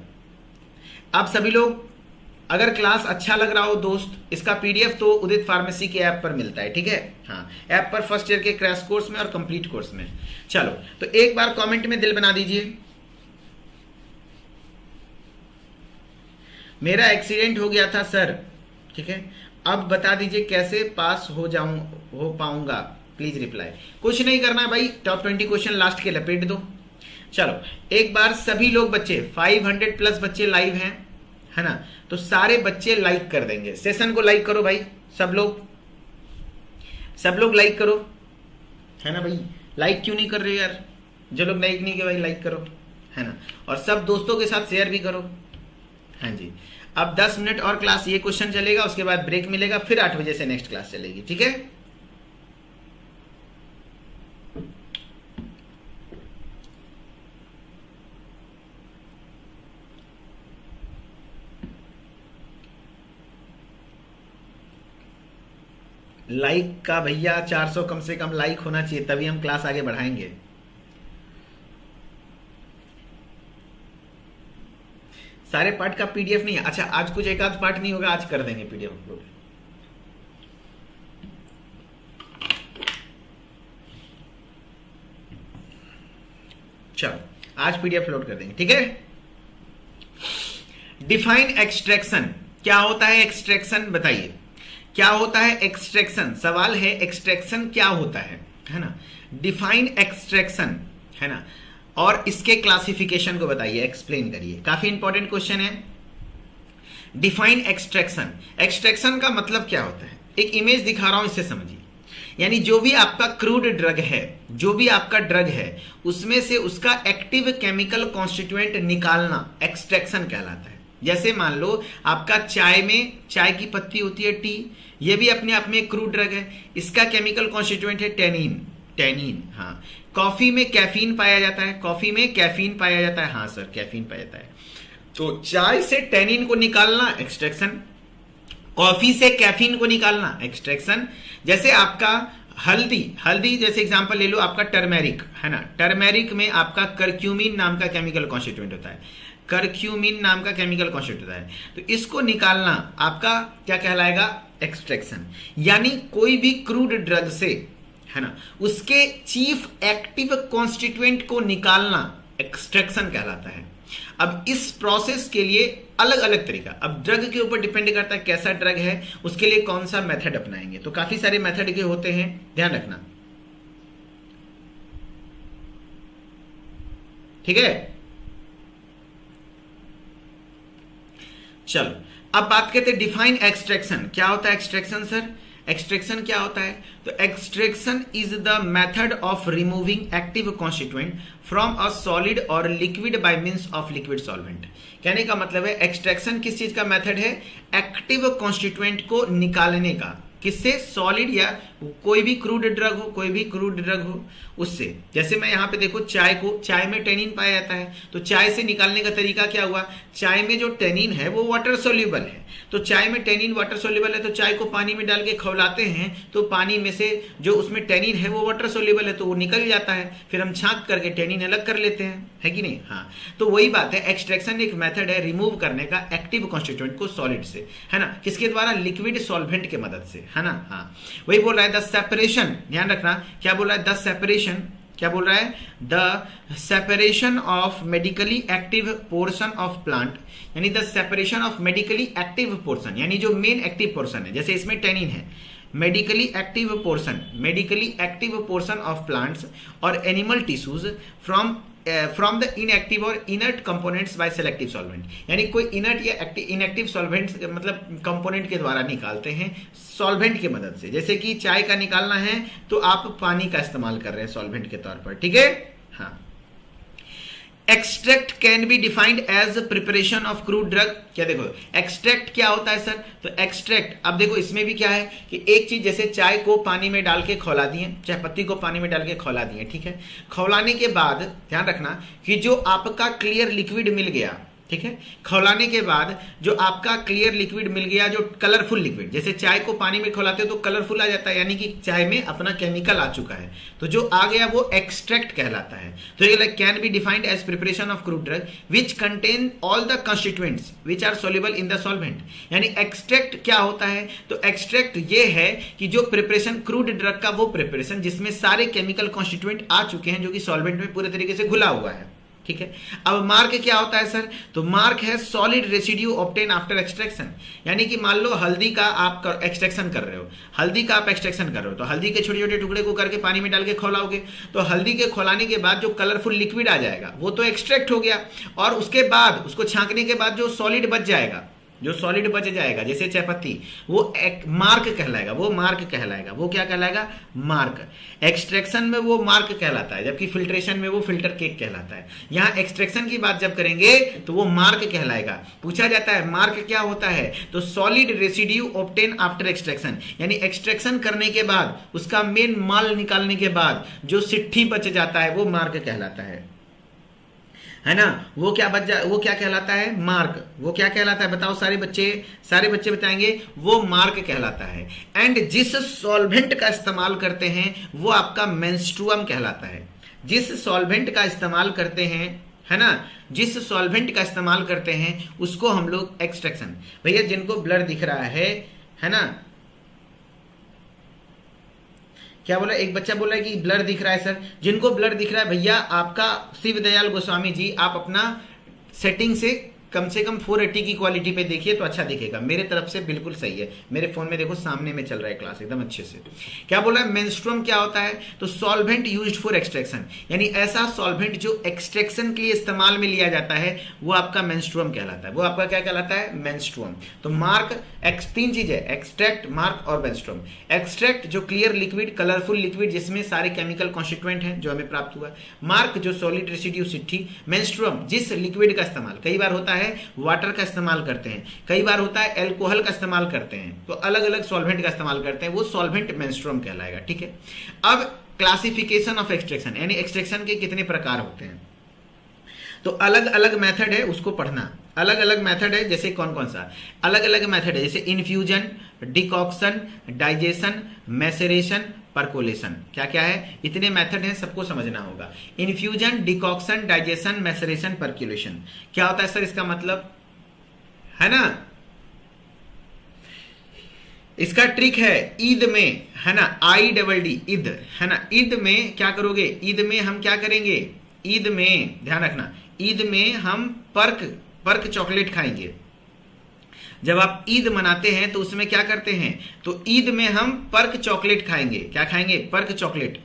अब सभी लोग, अगर क्लास अच्छा लग रहा हो दोस्त, इसका पीडीएफ तो उदित फार्मेसी के ऐप पर मिलता है, ठीक है? हाँ, ऐप पर फर्स्ट ईयर के क्रैश कोर्स में और कंप्लीट कोर्स में। चलो तो एक बार कमेंट में दिल बना दीजिए, मेरा एक्सीडेंट हो गया था सर, ठीक है? अब बता दीजिए कैसे पास हो पाऊंगा, प्लीज रिप्लाई। कुछ नहीं करना है भाई, टॉप 20 क्वेश्चन लास्ट के लपेट दो। चलो एक बार सभी लोग बच्चे, 500 प्लस बच्चे लाइव हैं, है ना? तो सारे बच्चे लाइक कर देंगे, सेशन को लाइक करो भाई, सब लोग लाइक करो, है ना भाई? लाइक क्यों नहीं कर रहे यार? जो लोग लाइक नहीं किए भाई लाइक करो, है ना? और सब दोस्तों के साथ शेयर भी करो। हाँ जी, अब 10 मिनट और क्लास ये क्वेश्चन चलेगा, उसके बाद ब्रेक मिलेगा, फिर 8 बजे से नेक्स्ट क्लास चलेगी, ठीक है। लाइक का भैया 400 कम से कम लाइक होना चाहिए, तभी हम क्लास आगे बढ़ाएंगे। सारे पार्ट का पीडीएफ नहीं है? अच्छा, आज कुछ एक आध पार्ट नहीं होगा, आज कर देंगे पीडीएफ अपलोड। चलो आज पीडीएफ लोड कर देंगे, ठीक है। डिफाइन एक्सट्रैक्शन, क्या होता है एक्सट्रैक्शन, बताइए क्या होता है एक्सट्रैक्शन। सवाल है एक्सट्रैक्शन क्या होता है ना। डिफाइन एक्सट्रैक्शन, है ना, और इसके क्लासिफिकेशन को बताइए, एक्सप्लेन करिए। काफी इंपॉर्टेंट क्वेश्चन है। डिफाइन एक्सट्रैक्शन, एक्सट्रैक्शन का मतलब क्या होता है। एक इमेज दिखा रहा हूं, इससे समझिए। यानी जो भी आपका क्रूड ड्रग है, जो भी आपका ड्रग है, उसमें से उसका एक्टिव केमिकल कॉन्स्टिट्यूएंट निकालना एक्सट्रैक्शन कहलाता है। जैसे मान लो आपका चाय में, चाय की पत्ती होती है टी, ये भी अपने आप में एक क्रूड ड्रग है, इसका केमिकल कॉन्स्टिट्यूएंट है टेनिन, टेनिन, हाँ। कॉफी में कैफीन पाया जाता है, कॉफी में कैफीन पाया जाता है, हाँ सर कैफीन पाया जाता है। तो चाय से टेनिन को निकालना एक्सट्रैक्शन, कॉफी से कैफीन को निकालना एक्सट्रैक्शन। जैसे आपका हल्दी, हल्दी जैसे एग्जांपल ले लो, आपका टर्मेरिक है ना, टर्मेरिक में आपका करक्यूमिन नाम का केमिकल कॉन्स्टिट्यूएंट होता है, करक्यूमिन नाम का केमिकल कॉन्स्टिट्यूएंट होता है। तो इसको निकालना आपका क्या कहलाएगा, एक्सट्रैक्शन। यानी कोई भी क्रूड ड्रग से, है ना, उसके चीफ एक्टिव कॉन्स्टिट्यूएंट को निकालना एक्सट्रैक्शन कहलाता है। अब इस प्रोसेस के लिए अलग अलग तरीका, अब ड्रग के ऊपर डिपेंड करता है कैसा ड्रग है, उसके लिए कौन सा मेथड अपनाएंगे। तो काफी सारे मेथड के होते हैं, ध्यान रखना, ठीक है। चलो अब बात करते हैं डिफाइन एक्सट्रैक्शन। क्या होता है एक्सट्रैक्शन सर, एक्सट्रैक्शन क्या होता है। तो extraction is the method of removing active constituent from a solid or liquid by means of liquid solvent. कहने का मतलब है एक्सट्रैक्शन किस चीज का मेथड है, एक्टिव कॉन्स्टिट्यूएंट को निकालने का। किससे, सॉलिड या कोई भी क्रूड ड्रग हो, कोई भी क्रूड ड्रग हो उससे। जैसे मैं यहां पे देखो चाय को, चाय में टेनिन पाया जाता है, तो चाय से निकालने का तरीका क्या हुआ, चाय में जो टेनिन है वो वाटर सोल्यूबल है, तो चाय में टेनिन वाटर सोल्यूबल है, तो चाय को पानी में डाल के खौलाते हैं, तो पानी में से जो उसमें टेनिन है वो वाटर सोल्यूबल है, तो वो निकल जाता है, फिर हम छांक करके टेनिन अलग कर लेते हैं, है कि नहीं। हाँ, तो वही बात है, एक्सट्रैक्शन एक मेथड है रिमूव करने का एक्टिव कॉन्स्टिट्यूएंट को सॉलिड से, है ना, किसके द्वारा, लिक्विड सॉल्वेंट के मदद से, है ना। हाँ, वही बोल रहा है द सेपरेशन, ध्यान रखना क्या बोल रहा है, द सेपरेशन, क्या बोल रहा है, the separation of medically active portion of plant, यानी the separation of medically active portion, यानी जो मेन एक्टिव पोर्शन है, जैसे इसमें टेनिन है, medically active portion, medically active portion of plants और animal tissues from the inactive और inert components by selective solvent. यानी कोई इनर्ट या इनएक्टिव सॉल्वेंट मतलब कंपोनेंट के द्वारा निकालते हैं सॉल्वेंट की मदद से। जैसे कि चाय का निकालना है तो आप पानी का इस्तेमाल कर रहे हैं सॉल्वेंट के तौर पर, ठीक है। हाँ, extract can be defined as preparation of crude drug. क्या देखो एक्सट्रैक्ट क्या होता है सर, तो एक्सट्रैक्ट, अब देखो इसमें भी क्या है कि एक चीज, जैसे चाय को पानी में डाल के खौला दिए, चाय पत्ती को पानी में डाल के खौला दिए, ठीक है। खौलाने के बाद ध्यान रखना कि जो आपका क्लियर लिक्विड मिल गया, ठीक है, खौलाने के बाद जो आपका क्लियर लिक्विड मिल गया, जो कलरफुल लिक्विड, जैसे चाय को पानी में खौलाते हो तो कलरफुल आ जाता है, यानी कि चाय में अपना केमिकल आ चुका है, तो जो आ गया वो एक्सट्रैक्ट कहलाता है। तो ये like can be defined as preparation of crude drug which contain all the constituents which are soluble in the solvent. यानी एक्सट्रैक्ट क्या होता है, तो एक्सट्रैक्ट ये है कि जो प्रिपरेशन क्रूड ड्रग का, वो प्रिपरेशन जिसमें सारे केमिकल कॉन्स्टिट्यूएंट आ चुके हैं, जो कि सॉल्वेंट में पूरे तरीके से घुला हुआ है, ठीक है। अब मार्क क्या होता है सर, तो मार्क है solid residue obtain after extraction. यानी कि मान लो हल्दी का आप एक्सट्रैक्शन कर रहे हो, हल्दी का आप एक्सट्रैक्शन कर रहे हो, तो हल्दी के छोटे छोटे टुकड़े को करके पानी में डाल के खौलाओगे, तो हल्दी के खौलाने के बाद जो कलरफुल लिक्विड आ जाएगा वो तो एक्सट्रैक्ट हो गया, और उसके बाद उसको छांकने के बाद जो सॉलिड बच जाएगा, जो सॉलिड बच जाएगा जैसे चायपत्ती, वो एक मार्क कहलाएगा, वो मार्क कहलाएगा। वो क्या कहलाएगा? मार्क। एक्सट्रैक्शन में वो मार्क कहलाता है, जबकि फिल्ट्रेशन में वो फिल्टर केक कहलाता है। यहाँ एक्सट्रैक्शन की बात जब करेंगे तो वो मार्क कहलाएगा। पूछा जाता है मार्क क्या होता है, तो solid residue obtain after extraction, यानी एक्सट्रैक्शन करने के बाद, उसका मेन माल निकालने के बाद जो सिट्ठी बच जाता है वो मार्क कहलाता है ना। वो क्या कहलाता है? मार्क। वो क्या कहलाता है बताओ सारे बच्चे बताएंगे, वो मार्क कहलाता है। एंड जिस सॉल्वेंट का इस्तेमाल करते हैं वो आपका मेंस्ट्रुअम कहलाता है। जिस सॉल्वेंट का इस्तेमाल करते हैं, है ना, जिस सॉल्वेंट का इस्तेमाल करते हैं उसको हम लोग एक्सट्रैक्शन। भैया जिनको ब्लर दिख रहा है ना, क्या बोला? एक बच्चा बोला है कि ब्लर दिख रहा है सर। जिनको ब्लर दिख रहा है भैया, आपका शिव दयाल गोस्वामी जी, आप अपना सेटिंग से कम 480 की क्वालिटी पे देखिए तो अच्छा दिखेगा। मेरे तरफ से बिल्कुल सही है। मेरे फोन में देखो सामने में चल रहा है क्लास एकदम अच्छे से। क्या बोला है? मेंस्ट्रुअम क्या होता है? तो सॉल्वेंट यूज्ड फॉर एक्सट्रैक्शन, यानी ऐसा सॉल्वेंट जो एक्सट्रैक्शन के लिए इस्तेमाल में लिया जाता है वो आपका मेंस्ट्रुअम कहलाता है। वो आपका क्या कहलाता है? मेंस्ट्रुअम। तो मार्क, तीन चीज है, एक्सट्रैक्ट, मार्क और मेंस्ट्रुअम। एक्सट्रैक्ट जो क्लियर लिक्विड, कलरफुल लिक्विड जिसमें सारे केमिकल कॉन्स्टिट्यूएंट हैं जो हमें प्राप्त हुआ। मार्क जो सॉलिड रेसिड्यू सिट्ठी। मेंस्ट्रुअम जिस लिक्विड का इस्तेमाल, कई बार होता है वाटर का इस्तेमाल करते हैं, कई बार होता है एल्कोहल का इस्तेमाल करते हैं, तो अलग अलग सॉल्वेंट का इस्तेमाल करते हैं, वो सॉल्वेंट मेंस्ट्रुअम कहलाएगा। ठीक है। अब क्लासिफिकेशन ऑफ एक्सट्रैक्शन, यानी एक्सट्रैक्शन के कितने प्रकार होते हैं, तो अलग अलग मेथड है उसको पढ़ना। अलग अलग मेथड है, जैसे कौन कौन सा अलग अलग मेथड है, जैसे infusion, decoction, digestion, maceration, percolation. क्या क्या है? इतने मेथड हैं, सबको समझना होगा। Infusion, decoction, digestion, maceration, percolation क्या होता है सर? इसका मतलब है ना, इसका ट्रिक है ईद में, है ना, IDD ईद, है ना। ईद में क्या करोगे? ईद में हम क्या करेंगे? ईद में ध्यान रखना, ईद में हम पर्क चॉकलेट खाएंगे। जब आप ईद मनाते हैं तो उसमें क्या करते हैं? तो ईद में हम पर्क चॉकलेट खाएंगे। क्या खाएंगे? Perk chocolate.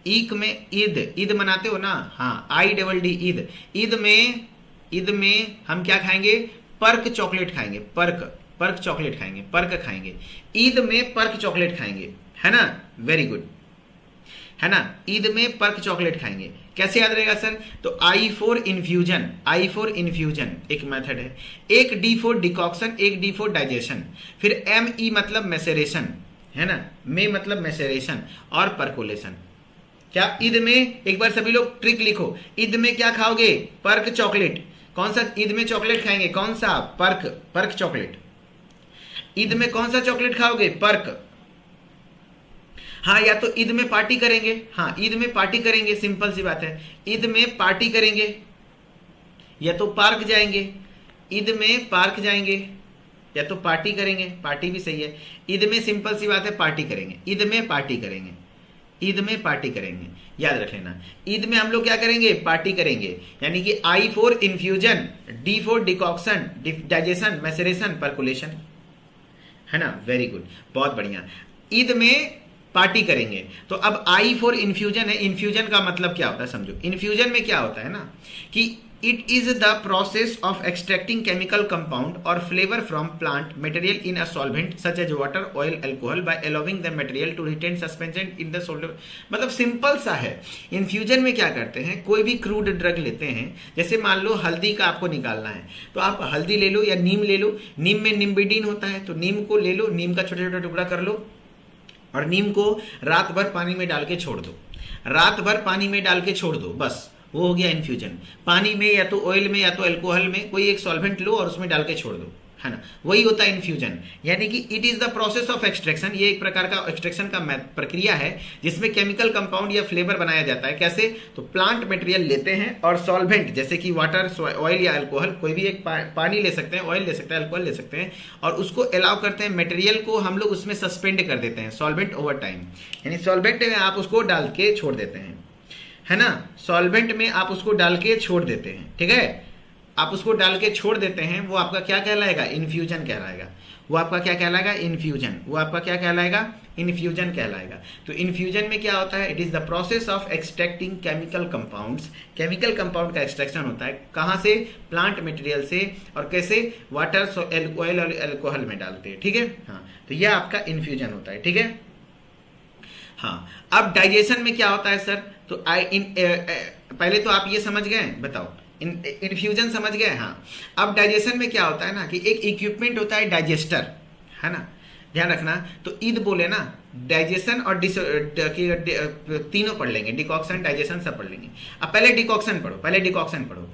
ईद में ईद मनाते हो ना? हाँ, IDD ईद। ईद में हम क्या खाएंगे? पर्क चॉकलेट खाएंगे। पर्क चॉकलेट खाएंगे, पर्क खाएंगे। ईद में पर्क चॉकलेट खाएंगे, है ना। वेरी गुड, है ना। ईद में पर्क चॉकलेट खाएंगे। कैसे याद रहेगा सर? तो I फॉर इन्फ्यूजन एक मेथड है, एक D फॉर डिकॉक्शन, एक D फॉर डाइजेशन, फिर ME मतलब मैसेरेशन, है ना, में मतलब मैसेरेशन, और परकोलेशन। क्या ईद में, एक बार सभी लोग ट्रिक लिखो, ईद में क्या खाओगे? Perk chocolate. कौन सा ईद में चॉकलेट खाएंगे? कौन सा? Perk chocolate. ईद में कौन सा चॉकलेट खाओगे? पर्क। हाँ, या तो ईद में पार्टी करेंगे, हाँ ईद में पार्टी करेंगे, सिंपल सी बात है। ईद में पार्टी करेंगे, या तो पार्क जाएंगे, ईद में पार्क जाएंगे, या तो पार्टी करेंगे, पार्टी भी सही है। ईद में सिंपल सी बात है पार्टी करेंगे, ईद में पार्टी करेंगे, ईद में पार्टी करेंगे, याद रख लेना। ईद में हम लोग क्या करेंगे? पार्टी करेंगे। यानी कि I for infusion, D for decoction, digestion, maceration, percolation, है ना। वेरी गुड, बहुत बढ़िया। ईद में पार्टी करेंगे। तो अब I फॉर इन्फ्यूजन है। इन्फ्यूजन का मतलब क्या होता है समझो। इन्फ्यूजन में क्या होता है ना कि it is the process of extracting chemical compound और flavour from plant material in a solvent such as water, oil, alcohol by allowing the material to retain suspension in the solvent. मतलब simple सा है। Infusion में क्या करते हैं, कोई भी क्रूड ड्रग लेते हैं, जैसे मान लो हल्दी का आपको निकालना है, तो आप हल्दी ले लो या नीम ले लो। नीम में निम्बिडीन होता है, तो नीम को ले लो, नीम का छोटा छोटा टुकड़ा कर लो और नीम को रात भर पानी में डाल के छोड़ दो। रात भर पानी में डाल के छोड़ दो, बस वो हो गया इन्फ्यूजन। पानी में या तो ऑयल में या तो अल्कोहल में कोई एक सॉल्वेंट लो और उसमें डाल के छोड़ दो, है ना, वही होता है इन्फ्यूजन। यानी कि it is the process of extraction. ये एक प्रकार का एक्सट्रैक्शन का प्रक्रिया है जिसमें केमिकल कंपाउंड या फ्लेवर बनाया जाता है। कैसे? तो प्लांट मटेरियल लेते हैं और सॉल्वेंट जैसे कि वाटर, ऑयल या अल्कोहल, कोई भी एक पानी ले सकते हैं, ऑयल ले सकते हैं, अल्कोहल ले सकते हैं, और उसको अलाउ करते हैं, मटेरियल को हम लोग उसमें सस्पेंड कर देते हैं, सॉल्वेंट ओवर टाइम। यानी सॉल्वेंट में आप उसको डाल के छोड़ देते हैं, है ना, सॉल्वेंट में आप उसको डाल के छोड़ देते हैं, ठीक है, आप उसको डाल के छोड़ देते हैं, वो आपका क्या कहलाएगा? इन्फ्यूजन कहलाएगा। वो आपका क्या कहलाएगा, इन्फ्यूजन। वो आपका क्या कहलाएगा, इन्फ्यूजन कहलाएगा। तो इन्फ्यूजन में क्या होता है, it is the process of extracting chemical compounds. Chemical compound का एक्सट्रैक्शन होता है कहाँ से, प्लांट मटेरियल से, और कैसे, वाटर, ऑयल और अल्कोहल में डालते हैं, ठीक है। हाँ, तो यह आपका इन्फ्यूजन होता है, ठीक है। हाँ, अब डाइजेशन में क्या होता है सर, तो पहले तो आप ये समझ गए, बताओ इन्फ्यूजन समझ गए। हाँ, अब डाइजेशन में क्या होता है ना कि एक इक्विपमेंट होता है डाइजेस्टर, है ना, ध्यान रखना। तो ईद बोले ना, डाइजेशन और तीनों पढ़ लेंगे, डिकॉक्शन डाइजेशन सब पढ़ लेंगे। अब पहले डिकॉक्शन पढ़ो, पहले डिकॉक्शन पढ़ो।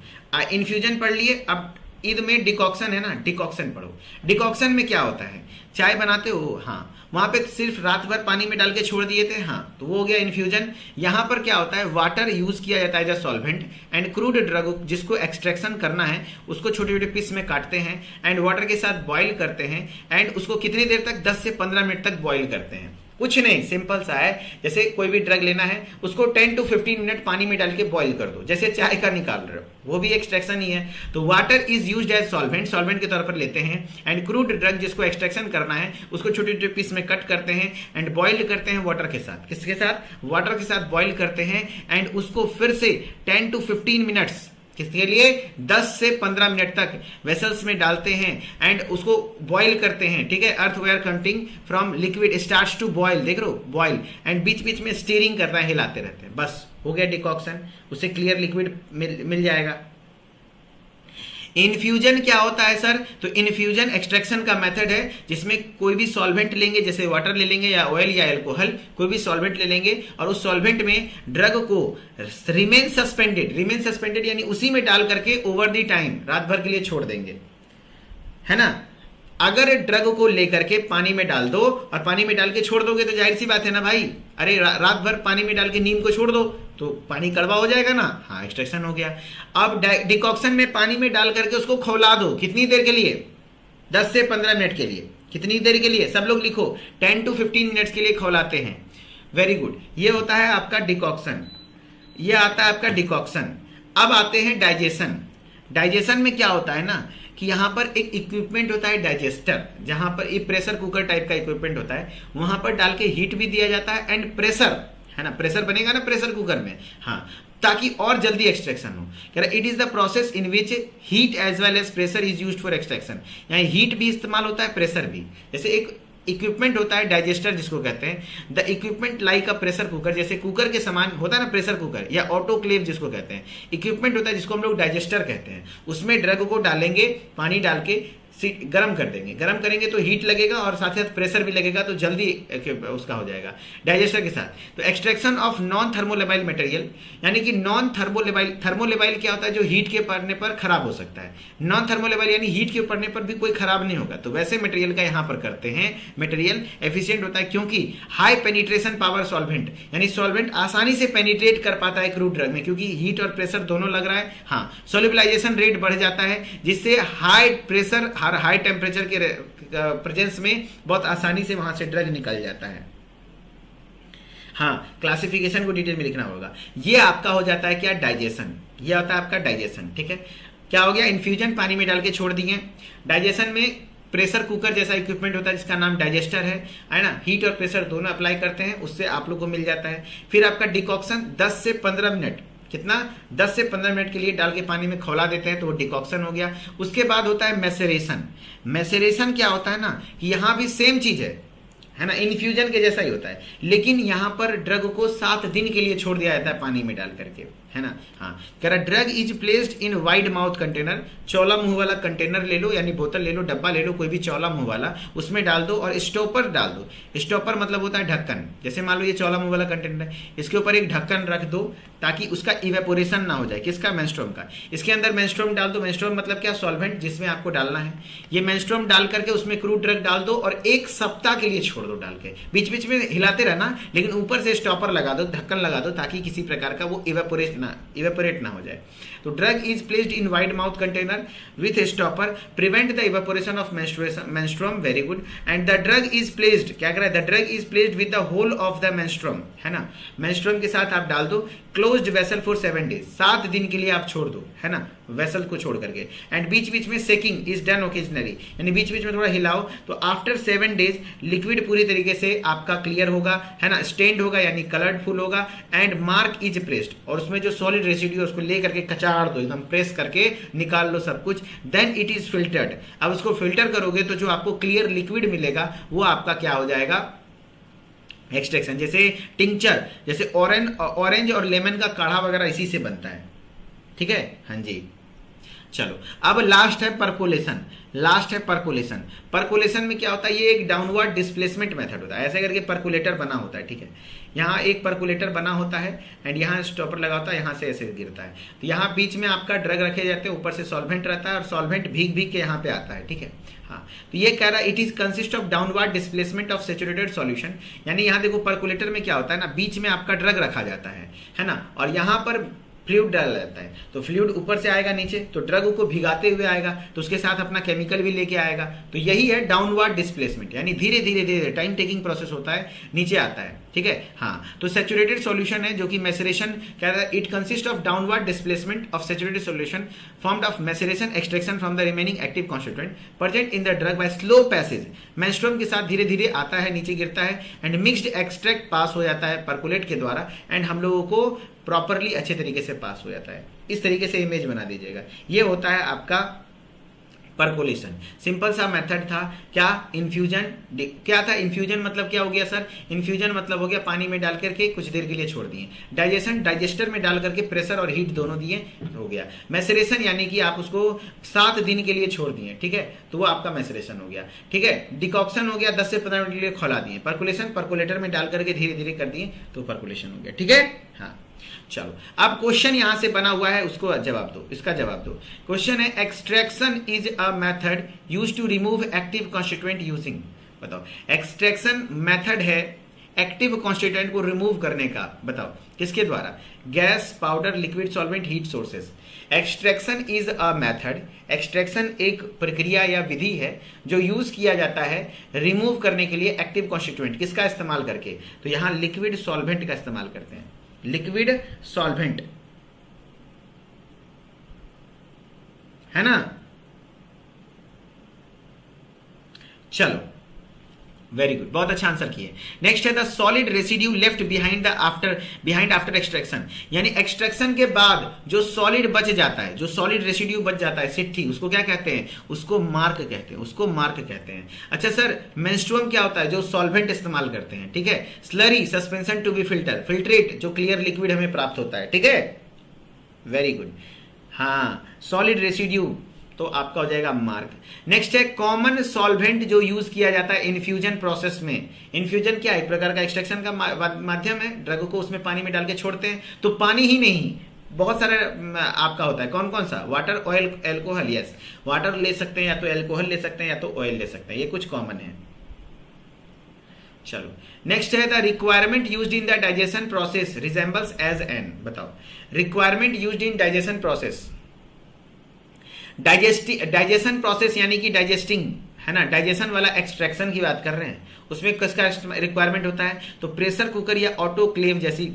इन्फ्यूजन पढ़ लिए, अब ईद में डिकॉक्शन है ना, डिकॉक्शन पढ़ो। डिकॉक्शन में क्या होता है, चाय बनाते हो, हाँ, वहां पे सिर्फ रात भर पानी में डाल के छोड़ दिए थे, हाँ, तो वो हो गया इन्फ्यूजन। यहां पर क्या होता है, वाटर यूज किया जाता है as a solvent and crude drug, जिसको एक्सट्रैक्शन करना है उसको छोटे छोटे पीस में काटते हैं एंड वाटर के साथ बॉईल करते हैं एंड उसको कितनी देर तक, 10 से 15 मिनट तक बॉईल करते हैं। कुछ नहीं, सिंपल सा है, जैसे कोई भी ड्रग लेना है उसको 10 to 15 मिनट पानी में डाल के बॉईल कर दो, जैसे चाय का निकाल रहे हो, वो भी एक्सट्रैक्शन ही है। तो water is used as solvent, solvent के तौर पर लेते हैं एंड क्रूड ड्रग जिसको एक्सट्रैक्शन करना है उसको छोटे छोटे पीस में कट करते हैं एंड बॉईल करते हैं वाटर के साथ। किसके साथ, वाटर के साथ बॉईल करते हैं एंड उसको फिर से 10 to 15 मिनट्स, किसके लिए, 10 से 15 मिनट तक वेसल्स में डालते हैं एंड उसको बॉईल करते हैं, ठीक है। अर्थवेयर counting from liquid starts to boil, देख रहे हो, बॉईल, एंड बीच बीच में स्टीरिंग करना है, हिलाते रहते हैं, बस हो गया डिकॉक्शन, उससे क्लियर लिक्विड मिल जाएगा। इन्फ्यूजन क्या होता है सर, तो इन्फ्यूजन एक्सट्रैक्शन का मेथड है जिसमें कोई भी सॉल्वेंट लेंगे, जैसे वाटर ले लेंगे या ऑयल या अल्कोहल, कोई भी सॉल्वेंट ले लेंगे और उस सॉल्वेंट में ड्रग को रिमेन सस्पेंडेड यानी उसी में डाल करके ओवर द टाइम, रात भर के लिए छोड़ देंगे, है ना। अगर ड्रग को लेकर के पानी में डाल दो और पानी में डाल के छोड़ दोगे तो जाहिर सी बात है ना भाई, अरे रात भर पानी में डाल के नीम को छोड़ दो तो पानी कड़वा हो जाएगा ना, हाँ, एक्सट्रैक्शन हो गया। अब डिकॉक्शन में पानी में डाल करके उसको खौला दो, कितनी देर के लिए, 10 से 15 मिनट के लिए। कितनी देर के लिए, सब लोग लिखो, 10 to 15 मिनट्स के लिए खौलाते हैं। वेरी गुड, ये होता है आपका डिकॉक्शन, ये आता है आपका डिकॉक्शन। अब आते हैं डाइजेशन। डाइजेशन में क्या होता है ना कि यहाँ पर एक इक्विपमेंट होता है डाइजेस्टर, जहां पर ये प्रेशर कुकर टाइप का इक्विपमेंट होता है, वहां पर डाल के हीट भी दिया जाता है एंड प्रेशर, है ना, प्रेशर बनेगा ना प्रेशर कुकर में, हाँ, ताकि और जल्दी एक्सट्रैक्शन हो। कह रहा it is the process in which heat as well as pressure is used for extraction, यानी हीट भी इस्तेमाल होता है, प्रेशर भी। जैसे एक इक्विपमेंट होता है डाइजेस्टर जिसको कहते हैं, the equipment like a pressure cooker, जैसे कुकर के समान होता है ना प्रेशर कुकर, या ऑटोक्लेव जिसको कहते हैं, इक्विपमेंट होता है जिसको हम लोग डाइजेस्टर कहते हैं। उसमें ड्रग को डालेंगे, पानी डाल के गर्म कर देंगे, गर्म करेंगे तो हीट लगेगा और साथ साथ प्रेशर भी लगेगा, तो जल्दी उसका हो जाएगा डाइजेस्टर के साथ। तो extraction of non thermolabile material, यानी कि नॉन थर्मोलेबाइल, थर्मोलेबाइल क्या होता है, जो हीट के पड़ने पर खराब हो सकता है। नॉन थर्मोलेबाइल यानी हीट के पड़ने पर भी कोई खराब नहीं होगा, तो वैसे मटेरियल का यहाँ पर करते हैं। मटेरियल एफिशिएंट होता है क्योंकि हाई पेनिट्रेशन पावर सॉल्वेंट, यानी सॉल्वेंट आसानी से पेनिट्रेट कर पाता है क्रूड ड्रग में, क्योंकि हीट और प्रेशर दोनों लग रहा है। हाँ, सोल्युबलाइजेशन रेट बढ़ जाता है, जिससे हाई प्रेशर और हाई टेम्परेचर के प्रेजेंस में बहुत आसानी से वहां से ड्रग निकल जाता है। हाँ, क्लासिफिकेशन को डिटेल में लिखना होगा। ये आपका हो जाता है क्या, डाइजेशन, ये होता है आपका डाइजेशन, ठीक है। क्या हो गया, इन्फ्यूजन, पानी में डाल के छोड़ दिए। डाइजेशन में प्रेशर कुकर जैसा इक्विपमेंट होता है जिसका नाम डाइजेस्टर है ना, हीट और प्रेशर दोनों अप्लाई करते हैं, उससे आप लोग को मिल जाता है। फिर आपका डिकॉक्शन 10 से 15 मिनट, कितना, 10 से 15 मिनट के लिए डाल के पानी में खौला देते हैं, तो वो डिकॉक्शन हो गया। उसके बाद होता है मैसेरेशन। मैसेरेशन क्या होता है ना कि यहाँ भी सेम चीज है ना, इन्फ्यूजन के जैसा ही होता है, लेकिन यहाँ पर ड्रग को 7 दिन के लिए छोड़ दिया जाता है पानी में डाल करके, है ना। हाँ, कह रहा drug is placed in wide mouth container, Chaula मुंह वाला कंटेनर ले लो, यानी बोतल ले लो, डब्बा ले लो, कोई भी चौला मुंह वाला, उसमें डाल दो और स्टॉपर डाल दो। स्टॉपर मतलब होता है ढक्कन, जैसे मान लो ये चौला मुंह वाला कंटेनर है, इसके ऊपर एक ढक्कन रख दो ताकि उसका इवेपोरेशन ना हो जाए, किसका, मेंस्ट्रुम का। इसके अंदर मेंस्ट्रुम डाल दो, मेंस्ट्रुम मतलब क्या, सॉल्वेंट जिसमें आपको डालना है। ये मेंस्ट्रुम डाल करके उसमें क्रूड ड्रग डाल दो और 1 सप्ताह के लिए छोड़ दो डाल के, बीच बीच में हिलाते रहना, लेकिन ऊपर से स्टॉपर लगा दो, ढक्कन लगा दो, ताकि किसी प्रकार का वो इवेपोरेट ना हो जाए। तो drug is placed in wide mouth container with stopper, prevent the evaporation of menstruum, very good. And the drug is placed, क्या कर रहा है, the drug is placed with the whole of the menstruum, है ना, menstruum के साथ आप डाल दो, क्लोज्ड वेसल फॉर 7 days, 7 दिन के लिए आप छोड़ दो, है ना, वेसल को छोड़ करके। एंड बीच बीच में सेकिंग इज डन ओकेजनली, यानी बीच बीच में थोड़ा हिलाओ, तो आफ्टर 7 days लिक्विड पूरी तरीके से आपका क्लियर होगा, है ना, स्टेन्ड होगा यानी कलरफुल होगा। एंड मार्क इज प्रेस्ड, और उसमें जो सॉलिड रेसिड्यू उसको ले करके कचाड़ दो, एकदम प्रेस करके निकाल लो सब कुछ। देन इट इज फिल्टर्ड, अब उसको फिल्टर करोगे तो जो आपको क्लियर लिक्विड मिलेगा वो आपका क्या हो जाएगा, एक्सट्रैक्शन। जैसे टिंचर, जैसे ऑरेंज और लेमन का काढ़ा वगैरह इसी से बनता है, ठीक है। हाँ जी, चलो अब लास्ट है परकोलेशन। परकोलेशन में क्या होता है, ये एक डाउनवर्ड डिस्प्लेसमेंट मेथड होता है। ऐसे करके परकोलेटर बना होता है, ठीक है। यहाँ एक परकोलेटर बना होता है एंड यहाँ स्टॉपर लगा होता है, यहाँ से ऐसे गिरता है, तो यहाँ बीच में आपका ड्रग रखे जाते हैं, ऊपर से सॉल्वेंट रहता है और सॉल्वेंट भीग भीग के यहाँ पे आता है, ठीक है। हाँ, तो ये कह रहा है it is consist of downward displacement of saturated solution, यानी यहाँ देखो परकोलेटर में क्या होता है ना, बीच में आपका ड्रग रखा जाता है ना, और यहाँ पर फ्लूइड डाला जाता है, तो फ्लूइड ऊपर से आएगा नीचे, तो ड्रग को भिगाते हुए आएगा, तो उसके साथ अपना केमिकल भी लेके आएगा, तो यही है डाउनवर्ड डिस्प्लेसमेंट, यानी धीरे धीरे धीरे टाइम टेकिंग प्रोसेस होता है, नीचे आता है, ठीक है। हाँ, तो सैचुरेटेड सॉल्यूशन है जो कि मैसेरेशन क्या है, it consist of downward displacement of saturated solution formed of maceration extraction from the remaining active constituent present in the drug by slow passage. Menstruum के साथ धीरे धीरे आता है, नीचे गिरता है एंड मिक्स्ड एक्सट्रैक्ट पास हो जाता है परकोलेट के द्वारा, एंड हम लोगों को प्रॉपरली अच्छे तरीके से पास हो जाता है। इस तरीके से इमेज बना दीजिएगा, ये होता है आपका परकोलेशन। सिंपल सा मेथड था। क्या इन्फ्यूजन, क्या था इन्फ्यूजन मतलब क्या हो गया सर, इन्फ्यूजन मतलब हो गया पानी में डाल करके कुछ देर के लिए छोड़ दिए। डाइजेशन, डाइजेस्टर में डाल करके प्रेशर और हीट दोनों दिए, हो गया। मैसेरेशन यानी कि आप उसको 7 दिन के लिए छोड़ दिए, ठीक है, तो वो आपका मैसेरेशन हो गया, ठीक है। डिकॉक्शन हो गया, 10 से 15 मिनट के लिए खौला दिए। परकोलेशन, परकोलेटर में डाल करके धीरे धीरे कर दिए, तो परकोलेशन हो गया, ठीक है। हाँ, चलो अब क्वेश्चन यहां से बना हुआ है, उसको जवाब दो, इसका जवाब दो। क्वेश्चन है extraction is a method used to remove active constituent using, बताओ एक्सट्रैक्शन मेथड है एक्टिव कॉन्स्टिट्यूएंट को रिमूव करने का, बताओ किसके द्वारा, gas, powder, liquid, solvent, heat sources. Extraction is a method, extraction एक प्रक्रिया या विधि है जो यूज किया जाता है रिमूव करने के लिए एक्टिव कॉन्स्टिट्यूएंट, किसका इस्तेमाल करके, तो यहां लिक्विड सॉल्वेंट का इस्तेमाल करते हैं, लिक्विड सॉल्वेंट, है ना। चलो वेरी गुड, बहुत अच्छा आंसर किए। नेक्स्ट है the solid residue left behind after extraction, यानी एक्सट्रैक्शन के बाद जो सॉलिड बच जाता है, जो सॉलिड रेसिड्यू बच जाता है सिट्ठी, उसको क्या कहते हैं, उसको मार्क कहते हैं, उसको मार्क कहते हैं। अच्छा सर, मेंस्ट्रुअम क्या होता है, जो सॉल्वेंट इस्तेमाल करते हैं, ठीक है। Slurry, suspension to be filter, filtrate, जो क्लियर लिक्विड हमें प्राप्त होता है, ठीक है, वेरी गुड। हाँ, सॉलिड रेसिड्यू तो आपका हो जाएगा मार्क। नेक्स्ट है कॉमन सॉल्वेंट जो यूज किया जाता है इन्फ्यूजन प्रोसेस में। इन्फ्यूजन क्या है, एक प्रकार का एक्सट्रैक्शन का माध्यम है, ड्रग को उसमें पानी में डाल के छोड़ते हैं, तो पानी ही नहीं बहुत सारा आपका होता है, कौन कौन सा, water, oil, alcohol, yes, water ले सकते हैं या तो एल्कोहल ले सकते हैं या तो ऑयल ले सकते हैं, ये कुछ कॉमन है। चलो नेक्स्ट है the requirement used in the digestion process resembles as an, बताओ requirement used in digestion process, digestion process यानी कि डाइजेस्टिंग, है ना, डाइजेशन वाला एक्सट्रैक्शन की बात कर रहे हैं, उसमें किसका रिक्वायरमेंट होता है, तो प्रेशर कुकर या ऑटोक्लेव जैसी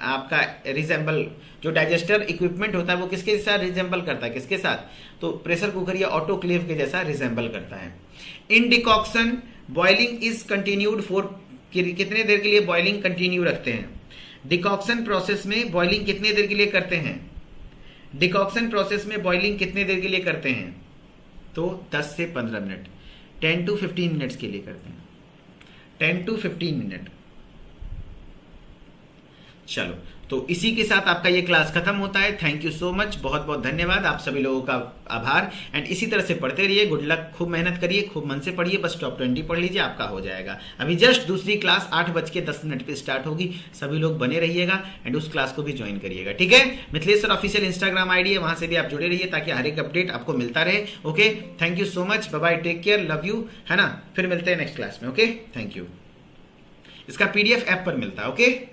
आपका रिजेंबल, जो डाइजेस्टर इक्विपमेंट होता है वो किसके साथ रिजेंबल करता है, किसके साथ, तो प्रेशर कुकर या ऑटोक्लेव के जैसा रिजेंबल करता है। In decoction boiling is continued for, कितने देर के लिए बॉइलिंग कंटिन्यू रखते हैं, डिकॉक्शन प्रोसेस में बॉइलिंग कितने देर के लिए करते हैं, डिकॉक्शन प्रोसेस में बॉइलिंग कितने देर के लिए करते हैं, तो 10 से 15 मिनट, 10 to 15 मिनट्स के लिए करते हैं, 10 to 15 मिनट। चलो तो इसी के साथ आपका ये क्लास खत्म होता है। थैंक यू सो मच, बहुत बहुत धन्यवाद, आप सभी लोगों का आभार। एंड इसी तरह से पढ़ते रहिए, गुड लक, खूब मेहनत करिए, खूब मन से पढ़िए, बस टॉप 20 पढ़ लीजिए, आपका हो जाएगा। अभी जस्ट दूसरी क्लास 8:10 पे स्टार्ट होगी, सभी लोग बने रहिएगा एंड उस क्लास को भी ज्वाइन करिएगा, ठीक है। Mithilesh sir official Instagram ID है, वहां से भी आप जुड़े रहिए ताकि हर एक अपडेट आपको मिलता रहे। Okay, thank you so much, bye bye, take care, love you, है ना। फिर मिलते हैं नेक्स्ट क्लास में। Okay, thank you. इसका PDF ऐप पर मिलता है। ओके।